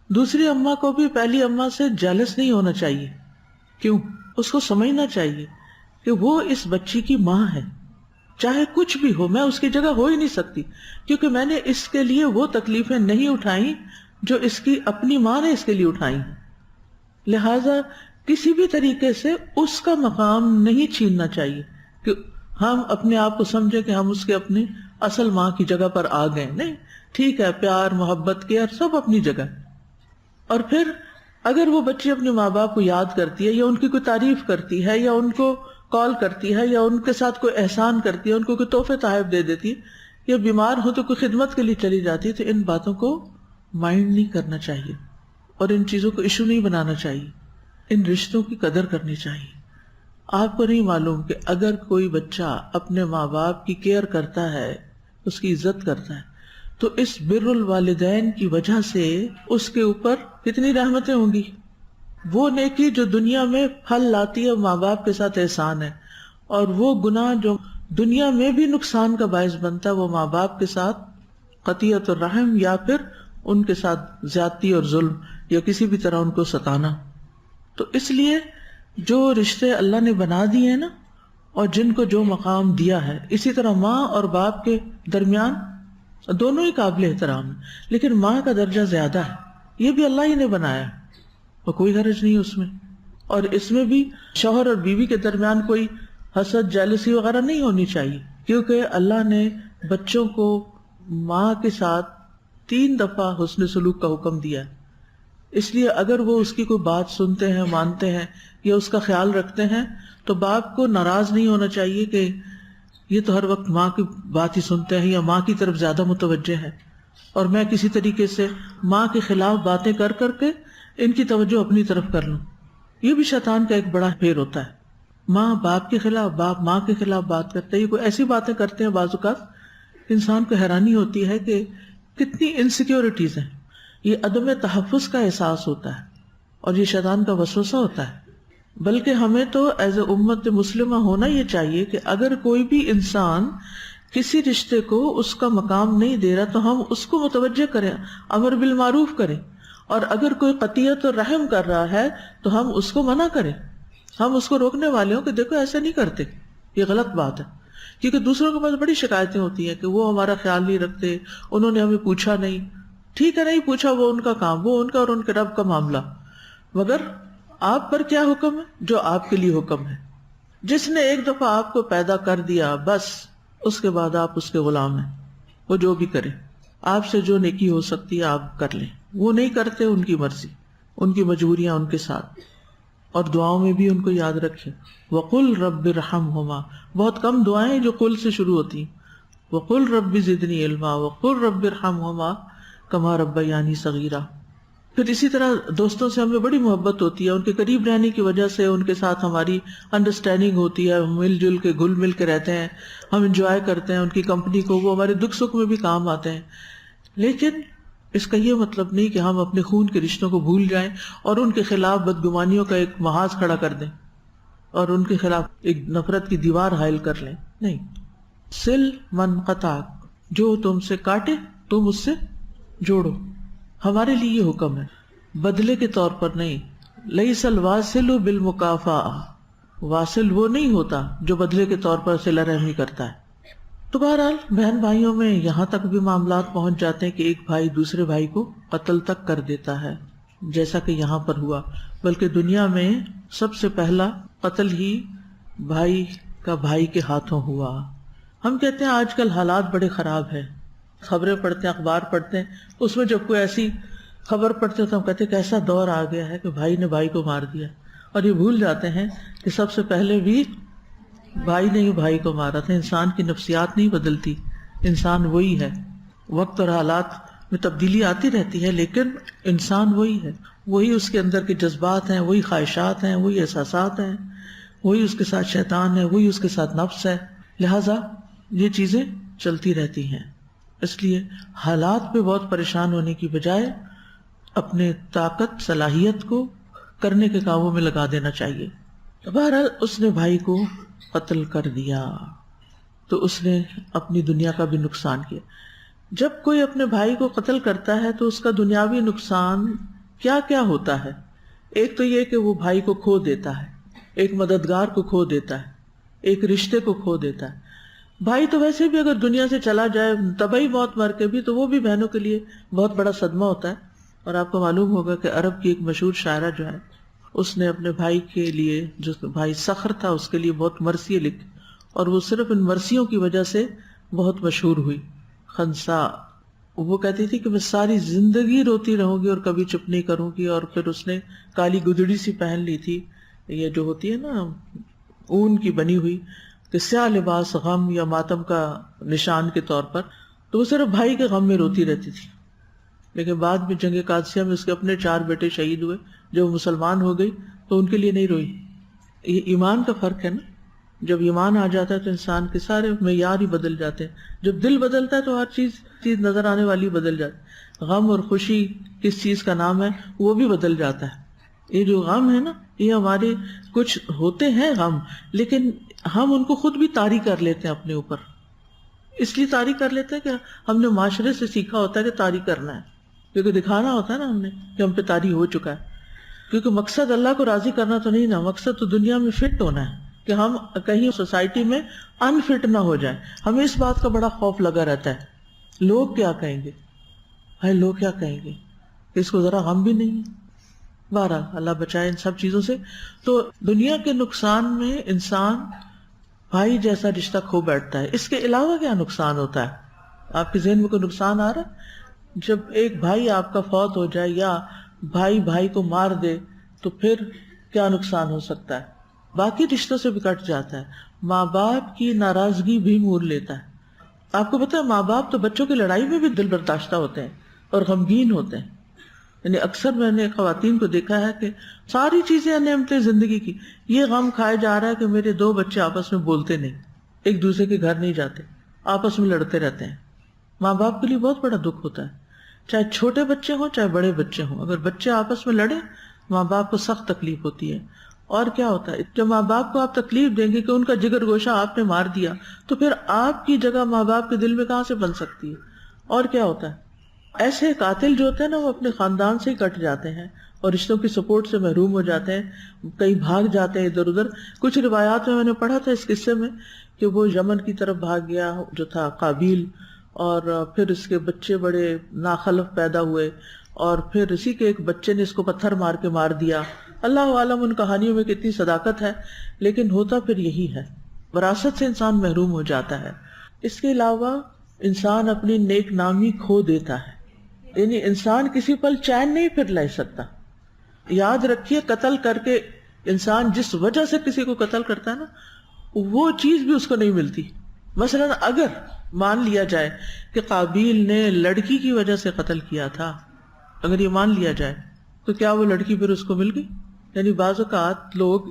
دوسری اماں کو بھی پہلی اماں سے جیلس نہیں ہونا چاہیے. کیوں؟ اس کو سمجھنا چاہیے کہ وہ اس بچی کی ماں ہے، چاہے کچھ بھی ہو، میں اس کی جگہ ہو ہی نہیں سکتی کیونکہ میں نے اس کے لیے وہ تکلیفیں نہیں اٹھائیں جو اس کی اپنی ماں نے اس کے لیے اٹھائیں. لہذا کسی بھی طریقے سے اس کا مقام نہیں چھیننا چاہیے کہ ہم اپنے آپ کو سمجھیں کہ ہم اس کے اپنی اصل ماں کی جگہ پر آ گئے. نہیں، ٹھیک ہے، پیار محبت کیئر سب اپنی جگہ. اور پھر اگر وہ بچی اپنے ماں باپ کو یاد کرتی ہے یا ان کی کوئی تعریف کرتی ہے یا ان کو کال کرتی ہے یا ان کے ساتھ کوئی احسان کرتی ہے، ان کو کوئی تحفے تحائف دے دیتی ہے یا بیمار ہو تو کوئی خدمت کے لیے چلی جاتی ہے، تو ان باتوں کو مائنڈ نہیں کرنا چاہیے اور ان چیزوں کو ایشو نہیں بنانا چاہیے. ان رشتوں کی قدر کرنی چاہیے. آپ کو نہیں معلوم کہ اگر کوئی بچہ اپنے ماں باپ کی کیئر کرتا ہے، اس کی عزت کرتا ہے، تو اس بر الوالدین کی وجہ سے اس کے اوپر کتنی رحمتیں ہوں گی. وہ نیکی جو دنیا میں پھل لاتی ہے ماں باپ کے ساتھ احسان ہے، اور وہ گناہ جو دنیا میں بھی نقصان کا باعث بنتا ہے وہ ماں باپ کے ساتھ قطیعت الرحم یا پھر ان کے ساتھ زیادتی اور ظلم یا کسی بھی طرح ان کو ستانا. تو اس لیے جو رشتے اللہ نے بنا دیے ہیں نا اور جن کو جو مقام دیا ہے، اسی طرح ماں اور باپ کے درمیان دونوں ہی قابل احترام ہیں، لیکن ماں کا درجہ زیادہ ہے. یہ بھی اللہ ہی نے بنایا اور کوئی حرج نہیں اس میں. اور اس میں بھی شوہر اور بیوی کے درمیان کوئی حسد جیلسی وغیرہ نہیں ہونی چاہیے، کیونکہ اللہ نے بچوں کو ماں کے ساتھ 3 دفعہ حسن سلوک کا حکم دیا ہے. اس لیے اگر وہ اس کی کوئی بات سنتے ہیں، مانتے ہیں یا اس کا خیال رکھتے ہیں تو باپ کو ناراض نہیں ہونا چاہیے کہ یہ تو ہر وقت ماں کی بات ہی سنتے ہیں یا ماں کی طرف زیادہ متوجہ ہے اور میں کسی طریقے سے ماں کے خلاف باتیں کر کر کے ان کی توجہ اپنی طرف کر لوں. یہ بھی شیطان کا ایک بڑا پھیر ہوتا ہے. ماں باپ کے خلاف، باپ ماں کے خلاف بات کرتے ہیں. یہ کوئی ایسی باتیں کرتے ہیں بعض اوقات انسان کو حیرانی ہوتی ہے کہ کتنی انسیکیورٹیز ہیں. یہ عدم تحفظ کا احساس ہوتا ہے اور یہ شیطان کا وسوسہ ہوتا ہے. بلکہ ہمیں تو ایز اے امت مسلمہ ہونا یہ چاہیے کہ اگر کوئی بھی انسان کسی رشتے کو اس کا مقام نہیں دے رہا تو ہم اس کو متوجہ کریں، امر بالمعروف کریں، اور اگر کوئی قطیعت اور رحم کر رہا ہے تو ہم اس کو منع کریں. ہم اس کو روکنے والے ہوں کہ دیکھو ایسا نہیں کرتے، یہ غلط بات ہے. کیونکہ دوسروں کے پاس بڑی شکایتیں ہوتی ہیں کہ وہ ہمارا خیال نہیں رکھتے، انہوں نے ہمیں پوچھا نہیں. ٹھیک ہے، نہیں پوچھا، وہ ان کا کام، وہ ان کا اور ان کے رب کا معاملہ، مگر آپ پر کیا حکم ہے؟ جو آپ کے لیے حکم ہے. جس نے ایک دفعہ آپ کو پیدا کر دیا بس اس کے بعد آپ اس کے غلام ہیں. وہ جو بھی کرے، آپ سے جو نیکی ہو سکتی ہے آپ کر لیں. وہ نہیں کرتے، ان کی مرضی، ان کی مجبوریاں ان کے ساتھ. اور دعاؤں میں بھی ان کو یاد رکھیں. وَقُلْ رَبِّ ارْحَمْهُمَا، بہت کم دعائیں جو قل سے شروع ہوتی ہیں. وَقُلْ رَبِّ زِدْنِي عِلْمًا وَقُلْ رَبِّ ارْحَمْهُمَا كَمَا رَبَّيَانِي صَغِيرًا. پھر اسی طرح دوستوں سے ہمیں بڑی محبت ہوتی ہے، ان کے قریب رہنے کی وجہ سے ان کے ساتھ ہماری انڈرسٹینڈنگ ہوتی ہے، ہم مل جل کے گھل مل کے رہتے ہیں، ہم انجوائے کرتے ہیں ان کی کمپنی کو، وہ ہمارے دکھ سکھ میں بھی کام آتے ہیں. لیکن اس کا یہ مطلب نہیں کہ ہم اپنے خون کے رشتوں کو بھول جائیں اور ان کے خلاف بدگمانیوں کا ایک محاذ کھڑا کر دیں اور ان کے خلاف ایک نفرت کی دیوار حائل کر لیں. نہیں، سل من قطعک، جو تم سے کاٹے تم اس سے جوڑو. ہمارے لیے یہ حکم ہے، بدلے کے طور پر نہیں. لیس الواصل بالمکافأۃ، واصل وہ نہیں ہوتا جو بدلے کے طور پر صلہ رحمی کرتا ہے. تو بہرحال بہن بھائیوں میں یہاں تک بھی معاملات پہنچ جاتے ہیں کہ ایک بھائی دوسرے بھائی کو قتل تک کر دیتا ہے. جیسا کہ یہاں پر ہوا، بلکہ دنیا میں سب سے پہلا قتل ہی بھائی کا بھائی کے ہاتھوں ہوا۔ ہم کہتے ہیں آج کل حالات بڑے خراب ہیں، خبریں پڑھتے ہیں، اخبار پڑھتے ہیں، اس میں جب کوئی ایسی خبر پڑھتے ہیں تو ہم کہتے ہیں کہ ایسا دور آ گیا ہے کہ بھائی نے بھائی کو مار دیا، اور یہ بھول جاتے ہیں کہ سب سے پہلے بھی بھائی نے ہی بھائی کو مارا تھا۔ انسان کی نفسیات نہیں بدلتی، انسان وہی ہے، وقت اور حالات میں تبدیلی آتی رہتی ہے لیکن انسان وہی ہے، وہی اس کے اندر کے جذبات ہیں، وہی خواہشات ہیں، وہی احساسات ہیں، وہی اس کے ساتھ شیطان ہے، وہی اس کے ساتھ نفس ہے، لہذا یہ چیزیں چلتی رہتی ہیں۔ اس لیے حالات پہ بہت پریشان ہونے کی بجائے اپنے طاقت صلاحیت کو کرنے کے کاموں میں لگا دینا چاہیے۔ بہرحال اس نے بھائی کو قتل کر دیا تو اس نے اپنی دنیا کا بھی نقصان کیا۔ جب کوئی اپنے بھائی کو قتل کرتا ہے تو اس کا دنیاوی نقصان کیا کیا ہوتا ہے؟ ایک تو یہ کہ وہ بھائی کو کھو دیتا ہے، ایک مددگار کو کھو دیتا ہے، ایک رشتے کو کھو دیتا ہے۔ بھائی تو ویسے بھی اگر دنیا سے چلا جائے طبعی موت مر کے بھی تو وہ بھی بہنوں کے لیے بہت بڑا صدمہ ہوتا ہے۔ اور آپ کو معلوم ہوگا کہ عرب کی ایک مشہور شاعرہ جو ہے اس نے اپنے بھائی کے لیے، جو بھائی صخر تھا، اس کے لیے بہت مرثیے لکھی، اور وہ صرف ان مرثیوں کی وجہ سے بہت مشہور ہوئی۔ خنسا، وہ کہتی تھی کہ میں ساری زندگی روتی رہوں گی اور کبھی چپ نہیں کروں گی۔ اور پھر اس نے کالی گدڑی سی پہن لی تھی، یہ جو ہوتی ہے نا اون کی بنی ہوئی، کہ سیاہ لباس غم یا ماتم کا نشان کے طور پر، تو وہ صرف بھائی کے غم میں روتی رہتی تھی۔ لیکن بعد میں جنگ قادسیہ میں اس کے اپنے 4 بیٹے شہید ہوئے، جب مسلمان ہو گئی تو ان کے لیے نہیں روئی۔ یہ ایمان کا فرق ہے نا، جب ایمان آ جاتا ہے تو انسان کے سارے معیار ہی بدل جاتے ہیں۔ جب دل بدلتا ہے تو ہر چیز نظر آنے والی بدل جاتی ہے۔ غم اور خوشی کس چیز کا نام ہے، وہ بھی بدل جاتا ہے۔ یہ جو غم ہے نا، یہ ہمارے کچھ ہوتے ہیں غم، لیکن ہم ان کو خود بھی طاری کر لیتے ہیں اپنے اوپر۔ اس لیے طاری کر لیتے ہیں کہ ہم نے معاشرے سے سیکھا ہوتا ہے کہ طاری کرنا ہے، کیونکہ دکھانا ہوتا ہے نا ہم نے کہ ہم پہ طاری ہو چکا ہے۔ کیونکہ مقصد اللہ کو راضی کرنا تو نہیں نا، مقصد تو دنیا میں فٹ ہونا ہے کہ ہم کہیں سوسائٹی میں انفٹ نہ ہو جائیں۔ ہمیں اس بات کا بڑا خوف لگا رہتا ہے، لوگ کیا کہیں گے، بھائی لوگ کیا کہیں گے، اس کو ذرا غم بھی نہیں ہے۔ بہرحال اللہ بچائے ان سب چیزوں سے۔ تو دنیا کے نقصان میں انسان بھائی جیسا رشتہ کھو بیٹھتا ہے۔ اس کے علاوہ کیا نقصان ہوتا ہے؟ آپ کے ذہن میں کوئی نقصان آ رہا ہے؟ جب ایک بھائی آپ کا فوت ہو جائے یا بھائی بھائی کو مار دے تو پھر کیا نقصان ہو سکتا ہے؟ باقی رشتوں سے بھی کٹ جاتا ہے، ماں باپ کی ناراضگی بھی مول لیتا ہے۔ آپ کو پتا ہے ماں باپ تو بچوں کی لڑائی میں بھی دل برداشتہ ہوتے ہیں اور غمگین ہوتے ہیں۔ یعنی اکثر میں نے خواتین کو دیکھا ہے کہ ساری چیزیں نعمتیں زندگی کی، یہ غم کھایا جا رہا ہے کہ میرے 2 بچے آپس میں بولتے نہیں، ایک دوسرے کے گھر نہیں جاتے، آپس میں لڑتے رہتے ہیں۔ ماں باپ کے لیے بہت بڑا دکھ ہوتا ہے، چاہے چھوٹے بچے ہوں چاہے بڑے بچے ہوں۔ اگر بچے آپس میں لڑیں ماں باپ کو سخت تکلیف ہوتی ہے۔ اور کیا ہوتا ہے، جب ماں باپ کو آپ تکلیف دیں گے کہ ان کا جگر گوشہ آپ نے مار دیا، تو پھر آپ کی جگہ ماں باپ کے دل میں کہاں سے بن سکتی ہے؟ اور کیا ہوتا ہے، ایسے قاتل جو ہوتے ہیں نا وہ اپنے خاندان سے ہی کٹ جاتے ہیں اور رشتوں کی سپورٹ سے محروم ہو جاتے ہیں، کئی بھاگ جاتے ہیں ادھر ادھر۔ کچھ روایات میں نے پڑھا تھا اس قصے میں کہ وہ یمن کی طرف بھاگ گیا جو تھا قابیل، اور پھر اس کے بچے بڑے ناخلف پیدا ہوئے، اور پھر اسی کے ایک بچے نے اس کو پتھر مار کے مار دیا۔ اللہ عالم ان کہانیوں میں کتنی صداقت ہے، لیکن ہوتا پھر یہی ہے، وراثت سے انسان محروم ہو جاتا ہے۔ اس کے علاوہ انسان اپنی نیک نامی کھو دیتا ہے، یعنی انسان کسی پل چین نہیں پھر لے سکتا۔ یاد رکھیے قتل کر کے انسان جس وجہ سے کسی کو قتل کرتا ہے نا، وہ چیز بھی اس کو نہیں ملتی۔ مثلا اگر مان لیا جائے کہ قابیل نے لڑکی کی وجہ سے قتل کیا تھا، اگر یہ مان لیا جائے تو کیا وہ لڑکی پھر اس کو مل گئی؟ یعنی بعض اوقات لوگ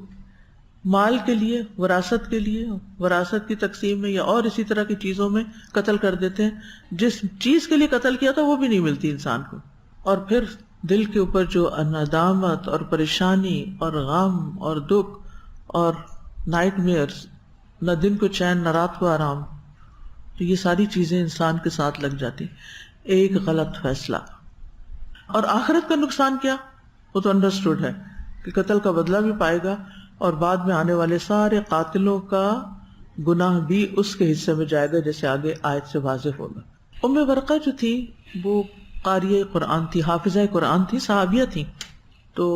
مال کے لیے، وراثت کے لیے، وراثت کی تقسیم میں یا اور اسی طرح کی چیزوں میں قتل کر دیتے ہیں، جس چیز کے لیے قتل کیا تھا وہ بھی نہیں ملتی انسان کو، اور پھر دل کے اوپر جو ندامت اور پریشانی اور غم اور دکھ اور نائٹ میئرز، نہ دن کو چین نہ رات کو آرام، تو یہ ساری چیزیں انسان کے ساتھ لگ جاتی۔ ایک غلط فیصلہ، اور آخرت کا نقصان کیا، وہ تو انڈرسٹوڈ ہے کہ قتل کا بدلہ بھی پائے گا، اور بعد میں آنے والے سارے قاتلوں کا گناہ بھی اس کے حصے میں جائے گا، جیسے آگے آیت سے واضح ہوگا۔ ام ورقہ جو تھی وہ قاریہ قرآن تھی، حافظہ قرآن تھی، صحابیہ تھیں، تو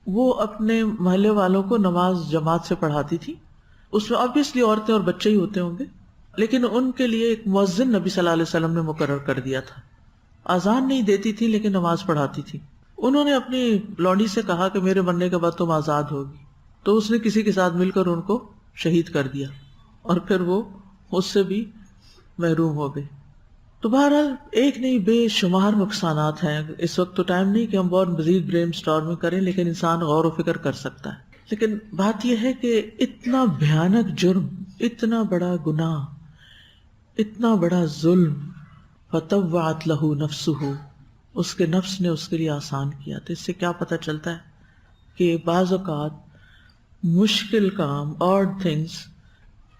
وہ اپنے محلے والوں کو نماز جماعت سے پڑھاتی تھی. اس میں obviously عورتیں اور بچے ہی ہوتے ہوں گے، لیکن ان کے لیے ایک مؤذن نبی صلی اللہ علیہ وسلم نے مقرر کر دیا تھا. اذان نہیں دیتی تھی لیکن نماز پڑھاتی تھی. انہوں نے اپنی لونڈی سے کہا کہ میرے مرنے کے بعد تم آزاد ہوگی، تو اس نے کسی کے ساتھ مل کر ان کو شہید کر دیا اور پھر وہ اس سے بھی محروم ہو گئے. تو بہرحال ایک نہیں بے شمار نقصانات ہیں. اس وقت تو ٹائم نہیں کہ ہم بہت مزید برین سٹارمنگ کریں، لیکن انسان غور و فکر کر سکتا ہے. لیکن بات یہ ہے کہ اتنا بھیانک جرم، اتنا بڑا گناہ، اتنا بڑا ظلم، فطوعت لہ نفسہ، اس کے نفس نے اس کے لیے آسان کیا. تو اس سے کیا پتہ چلتا ہے کہ بعض اوقات مشکل کام اور تھنگس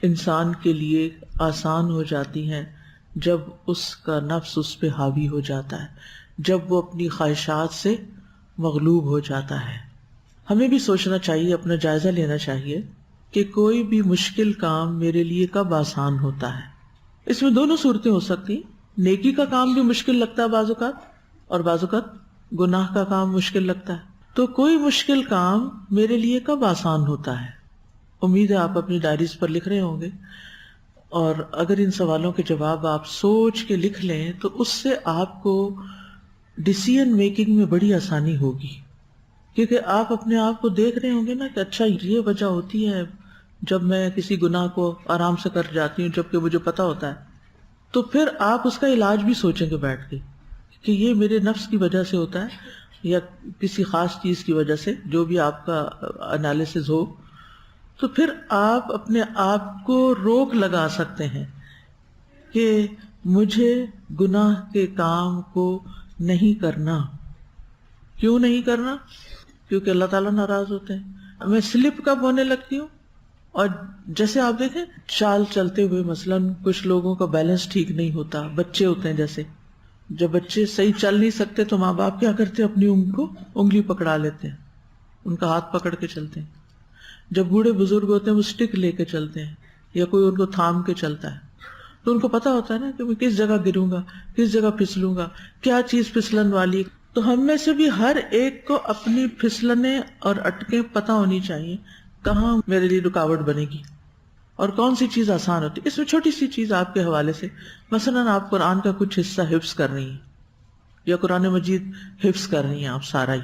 انسان کے لیے آسان ہو جاتی ہیں جب اس کا نفس اس پہ حاوی ہو جاتا ہے، جب وہ اپنی خواہشات سے مغلوب ہو جاتا ہے. ہمیں بھی سوچنا چاہیے، اپنا جائزہ لینا چاہیے کہ کوئی بھی مشکل کام میرے لیے کب آسان ہوتا ہے. اس میں دونوں صورتیں ہو سکتی، نیکی کا کام بھی مشکل لگتا ہے بعض اوقات، اور بعض اوقات گناہ کا کام مشکل لگتا ہے. تو کوئی مشکل کام میرے لیے کب آسان ہوتا ہے؟ امید ہے آپ اپنی ڈائریز پر لکھ رہے ہوں گے، اور اگر ان سوالوں کے جواب آپ سوچ کے لکھ لیں تو اس سے آپ کو ڈیسیژن میکنگ میں بڑی آسانی ہوگی. کیونکہ آپ اپنے آپ کو دیکھ رہے ہوں گے نا کہ اچھا یہ وجہ ہوتی ہے جب میں کسی گناہ کو آرام سے کر جاتی ہوں جبکہ مجھے پتا ہوتا ہے. تو پھر آپ اس کا علاج بھی سوچیں گے بیٹھ کے کہ یہ میرے نفس کی وجہ سے ہوتا ہے یا کسی خاص چیز کی وجہ سے، جو بھی آپ کا انالیسز ہو. تو پھر آپ اپنے آپ کو روک لگا سکتے ہیں کہ مجھے گناہ کے کام کو نہیں کرنا. کیوں نہیں کرنا؟ کیونکہ اللہ تعالیٰ ناراض ہوتے ہیں. میں سلپ کب ہونے لگتی ہوں؟ اور جیسے آپ دیکھیں چال چلتے ہوئے مثلاً کچھ لوگوں کا بیلنس ٹھیک نہیں ہوتا، بچے ہوتے ہیں جیسے، جب بچے صحیح چل نہیں سکتے تو ماں باپ کیا کرتے ہیں، اپنی انگلی پکڑا لیتے ہیں، ان کا ہاتھ پکڑ کے چلتے ہیں. جب بوڑھے بزرگ ہوتے ہیں وہ سٹک لے کے چلتے ہیں یا کوئی ان کو تھام کے چلتا ہے. تو ان کو پتا ہوتا ہے نا کہ میں کس جگہ گروں گا، کس جگہ پھسلوں گا، کیا چیز پھسلن والی. تو ہم میں سے بھی ہر ایک کو اپنی پھسلنے اور اٹکیں پتہ ہونی چاہیے، کہاں میرے لیے رکاوٹ بنے گی اور کون سی چیز آسان ہوتی. اس میں چھوٹی سی چیز آپ کے حوالے سے، مثلاً آپ قرآن کا کچھ حصہ حفظ کر رہی ہیں یا قرآن مجید حفظ کر رہی ہیں آپ سارا ہی،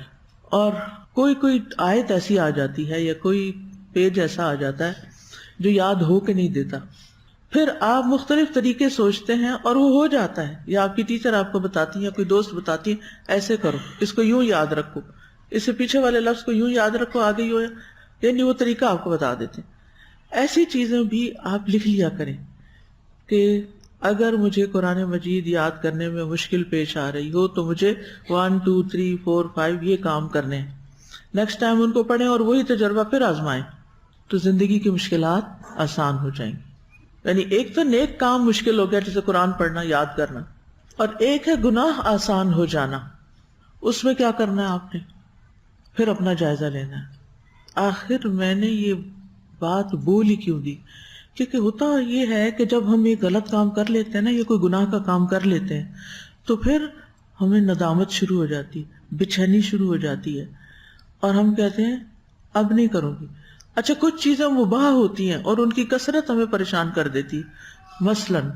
اور کوئی آیت ایسی آ جاتی ہے یا کوئی پیج ایسا آ جاتا ہے جو یاد ہو کے نہیں دیتا. پھر آپ مختلف طریقے سوچتے ہیں اور وہ ہو جاتا ہے، یا آپ کی ٹیچر آپ کو بتاتی ہے یا کوئی دوست بتاتی ہے ایسے کرو، اس کو یوں یاد رکھو، اس سے پیچھے والے لفظ کو یوں یاد رکھو، آگے یوں، یعنی وہ طریقہ آپ کو بتا دیتے ہیں. ایسی چیزیں بھی آپ لکھ لیا کریں کہ اگر مجھے قرآن مجید یاد کرنے میں مشکل پیش آ رہی ہو تو مجھے 1 2 3 4 5 یہ کام کرنے ہیں. نیکسٹ ٹائم ان کو پڑھیں اور وہی تجربہ پھر آزمائیں تو زندگی کی مشکلات آسان ہو جائیں گی. یعنی ایک تو نیک کام مشکل ہو گیا جیسے قرآن پڑھنا، یاد کرنا، اور ایک ہے گناہ آسان ہو جانا. اس میں کیا کرنا ہے آپ نے؟ پھر اپنا جائزہ لینا ہے. آخر میں نے یہ بات بول ہی کیوں دی؟ کیونکہ ہوتا یہ ہے کہ جب ہم یہ غلط کام کر لیتے ہیں نا، یہ کوئی گناہ کا کام کر لیتے ہیں، تو پھر ہمیں ندامت شروع ہو جاتی، بے چینی شروع ہو جاتی ہے، اور ہم کہتے ہیں اب نہیں کروں گی. اچھا کچھ چیزیں مباح ہوتی ہیں اور ان کی کثرت ہمیں پریشان کر دیتی، مثلاً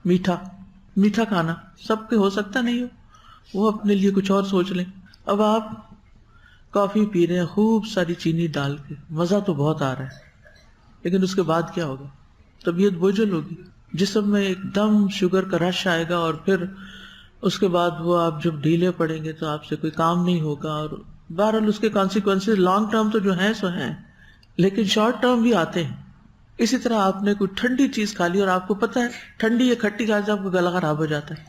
میٹھا کھانا سب کے ہو سکتا نہیں ہو، وہ اپنے لیے کچھ اور سوچ لیں. اب آپ کافی پی رہے ہیں خوب ساری چینی ڈال کے، مزہ تو بہت آ رہا ہے، لیکن اس کے بعد کیا ہوگا؟ طبیعت بوجھل ہوگی، جسم میں ایک دم شوگر کا رش آئے گا، اور پھر اس کے بعد وہ آپ جب ڈھیلے پڑیں گے تو آپ سے کوئی کام نہیں ہوگا. اور بہرحال اس کے کانسیکوینسز لانگ ٹرم تو جو ہیں سو ہیں، لیکن شارٹ ٹرم بھی آتے ہیں. اسی طرح آپ نے کوئی ٹھنڈی چیز کھا لی اور آپ کو پتہ ہے ٹھنڈی یا کھٹی کھانے سے آپ کو گلا خراب ہو جاتا ہے،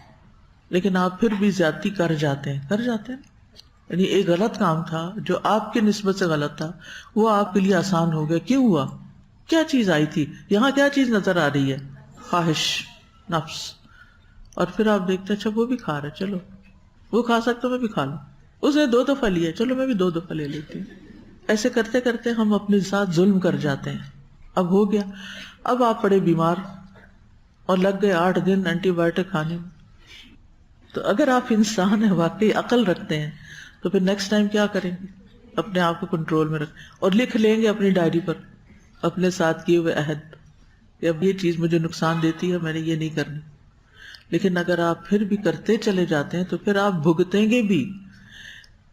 لیکن آپ پھر بھی زیادتی کر جاتے ہیں. یعنی ایک غلط کام تھا جو آپ کے نسبت سے غلط تھا، وہ آپ کے لیے آسان ہو گیا. کیوں ہوا؟ کیا چیز آئی تھی یہاں؟ کیا چیز نظر آ رہی ہے؟ خواہش، نفس. اور پھر آپ دیکھتے اچھا وہ بھی کھا رہا ہے، چلو وہ کھا سکتا میں بھی کھا لوں، اس نے 2 دفعہ لیا، چلو میں بھی 2 دفعہ لے لیتی ہوں. ایسے کرتے کرتے ہم اپنے ساتھ ظلم کر جاتے ہیں. اب ہو گیا، اب آپ پڑے بیمار اور لگ گئے 8 دن اینٹی بایوٹک کھانے میں. تو اگر آپ انسان ہیں، واقعی عقل رکھتے ہیں، تو پھر نیکسٹ ٹائم کیا کریں گے؟ اپنے آپ کو کنٹرول میں رکھ اور لکھ لیں گے اپنی ڈائری پر اپنے ساتھ کیے ہوئے عہد کہ اب یہ چیز مجھے نقصان دیتی ہے، میں نے یہ نہیں کرنی. لیکن اگر آپ پھر بھی کرتے چلے جاتے ہیں تو پھر آپ بھگتیں گے بھی،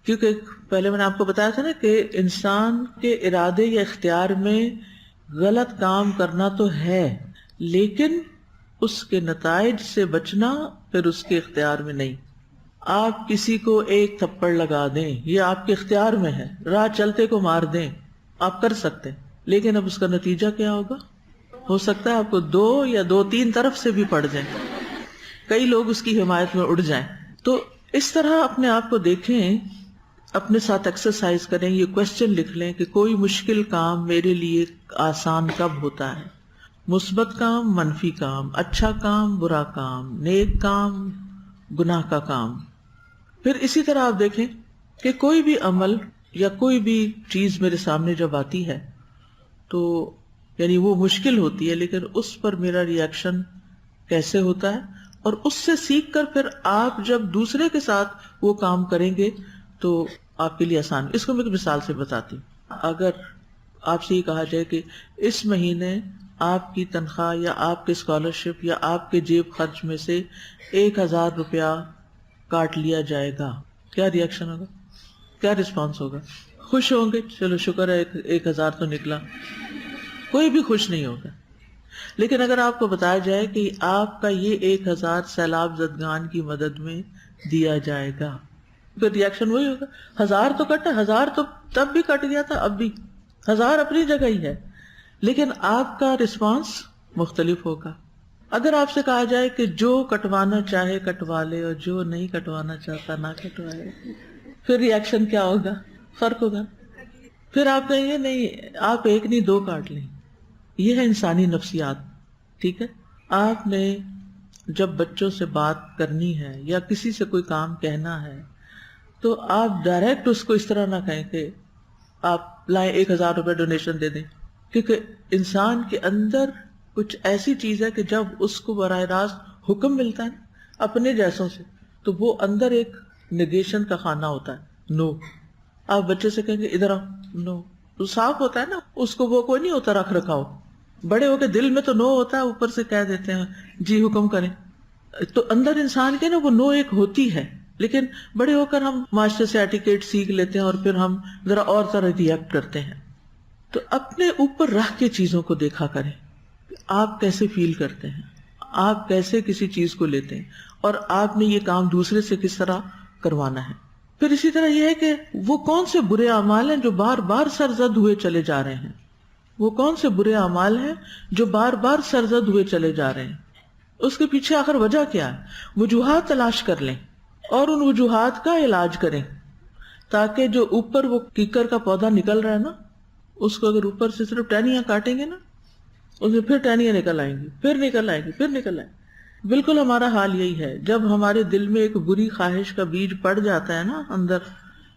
کیونکہ پہلے میں نے آپ کو بتایا تھا نا کہ انسان کے ارادے یا اختیار میں غلط کام کرنا تو ہے، لیکن اس کے نتائج سے بچنا پھر اس کے اختیار میں نہیں. آپ کسی کو ایک تھپڑ لگا دیں، یہ آپ کے اختیار میں ہے، راہ چلتے کو مار دیں، آپ کر سکتے ہیں، لیکن اب اس کا نتیجہ کیا ہوگا؟ ہو سکتا ہے آپ کو 2 یا 2-3 طرف سے بھی پڑ جائیں، کئی لوگ اس کی حمایت میں اڑ جائیں. تو اس طرح اپنے آپ کو دیکھیں، اپنے ساتھ ایکسرسائز کریں، یہ کوشچن لکھ لیں کہ کوئی مشکل کام میرے لیے آسان کب ہوتا ہے؟ مثبت کام، منفی کام، اچھا کام، برا کام، نیک کام، گناہ کا کام. پھر اسی طرح آپ دیکھیں کہ کوئی بھی عمل یا کوئی بھی چیز میرے سامنے جب آتی ہے تو یعنی وہ مشکل ہوتی ہے، لیکن اس پر میرا ری ایکشن کیسے ہوتا ہے، اور اس سے سیکھ کر پھر آپ جب دوسرے کے ساتھ وہ کام کریں گے تو آپ کے لیے آسان. اس کو میں ایک مثال سے بتاتی ہوں. اگر آپ سے یہ کہا جائے کہ اس مہینے آپ کی تنخواہ یا آپ کے اسکالرشپ یا آپ کے جیب خرچ میں سے 1000 روپیہ کاٹ لیا جائے گا، کیا ری ایکشن ہوگا؟ کیا رسپانس ہوگا؟ خوش ہوں گے، چلو شکر ہے 1000 تو نکلا. کوئی بھی خوش نہیں ہوگا. لیکن اگر آپ کو بتایا جائے کہ آپ کا یہ 1000 سیلاب زدگان کی مدد میں دیا جائے گا، پھر ری ایکشن وہی ہوگا. 1000 تو کٹا، 1000 تو تب بھی کٹ گیا تھا، اب بھی 1000 اپنی جگہ ہی ہے، لیکن آپ کا رسپانس مختلف ہوگا. اگر آپ سے کہا جائے کہ جو کٹوانا چاہے کٹوا لے اور جو نہیں کٹوانا چاہتا نہ کٹوائے، پھر ری ایکشن کیا ہوگا؟ فرق ہوگا. پھر آپ کہیں گے نہیں، آپ 1 نہیں 2 کاٹ لیں. یہ ہے انسانی نفسیات. ٹھیک ہے، آپ نے جب بچوں سے بات کرنی ہے یا کسی سے کوئی کام کہنا ہے تو آپ ڈائریکٹ اس کو اس طرح نہ کہیں کہ آپ لائیں 1000 روپے ڈونیشن دے دیں، کیونکہ انسان کے اندر کچھ ایسی چیز ہے کہ جب اس کو براہ راست حکم ملتا ہے اپنے جیسوں سے تو وہ اندر ایک نیگیشن کا خانہ ہوتا ہے. نو. آپ بچے سے کہیں گے ادھر آؤ، نو. تو صاف ہوتا ہے نا، اس کو وہ کوئی نہیں ہوتا رکھ رکھاؤ. بڑے ہو کے دل میں تو نو ہوتا ہے، اوپر سے کہہ دیتے ہیں جی حکم کریں. تو اندر انسان کے نا وہ نو ایک ہوتی ہے، لیکن بڑے ہو کر ہم معاشرے سے ایٹیکیٹ سیکھ لیتے ہیں اور پھر ہم ذرا اور طرح ریئیکٹ کرتے ہیں. تو اپنے اوپر رکھ کے چیزوں کو دیکھا کریں، آپ کیسے فیل کرتے ہیں، آپ کیسے کسی چیز کو لیتے ہیں، اور آپ نے یہ کام دوسرے سے کس طرح کروانا ہے. پھر اسی طرح یہ ہے کہ وہ کون سے برے اعمال ہیں جو بار بار سرزد ہوئے چلے جا رہے ہیں، وہ کون سے برے اعمال ہیں جو بار بار سرزد ہوئے چلے جا رہے ہیں، اس کے پیچھے آخر وجہ کیا ہے. وجوہات تلاش کر لیں اور ان وجوہات کا علاج کریں، تاکہ جو اوپر وہ کیکر کا پودا نکل رہا ہے نا، اس کو اگر اوپر سے صرف ٹہنیاں کاٹیں گے نا، اس میں پھر ٹہنیاں نکل آئیں گی، پھر نکل آئیں گی، پھر نکل آئیں گی. بالکل ہمارا حال یہی ہے. جب ہمارے دل میں ایک بری خواہش کا بیج پڑ جاتا ہے نا اندر،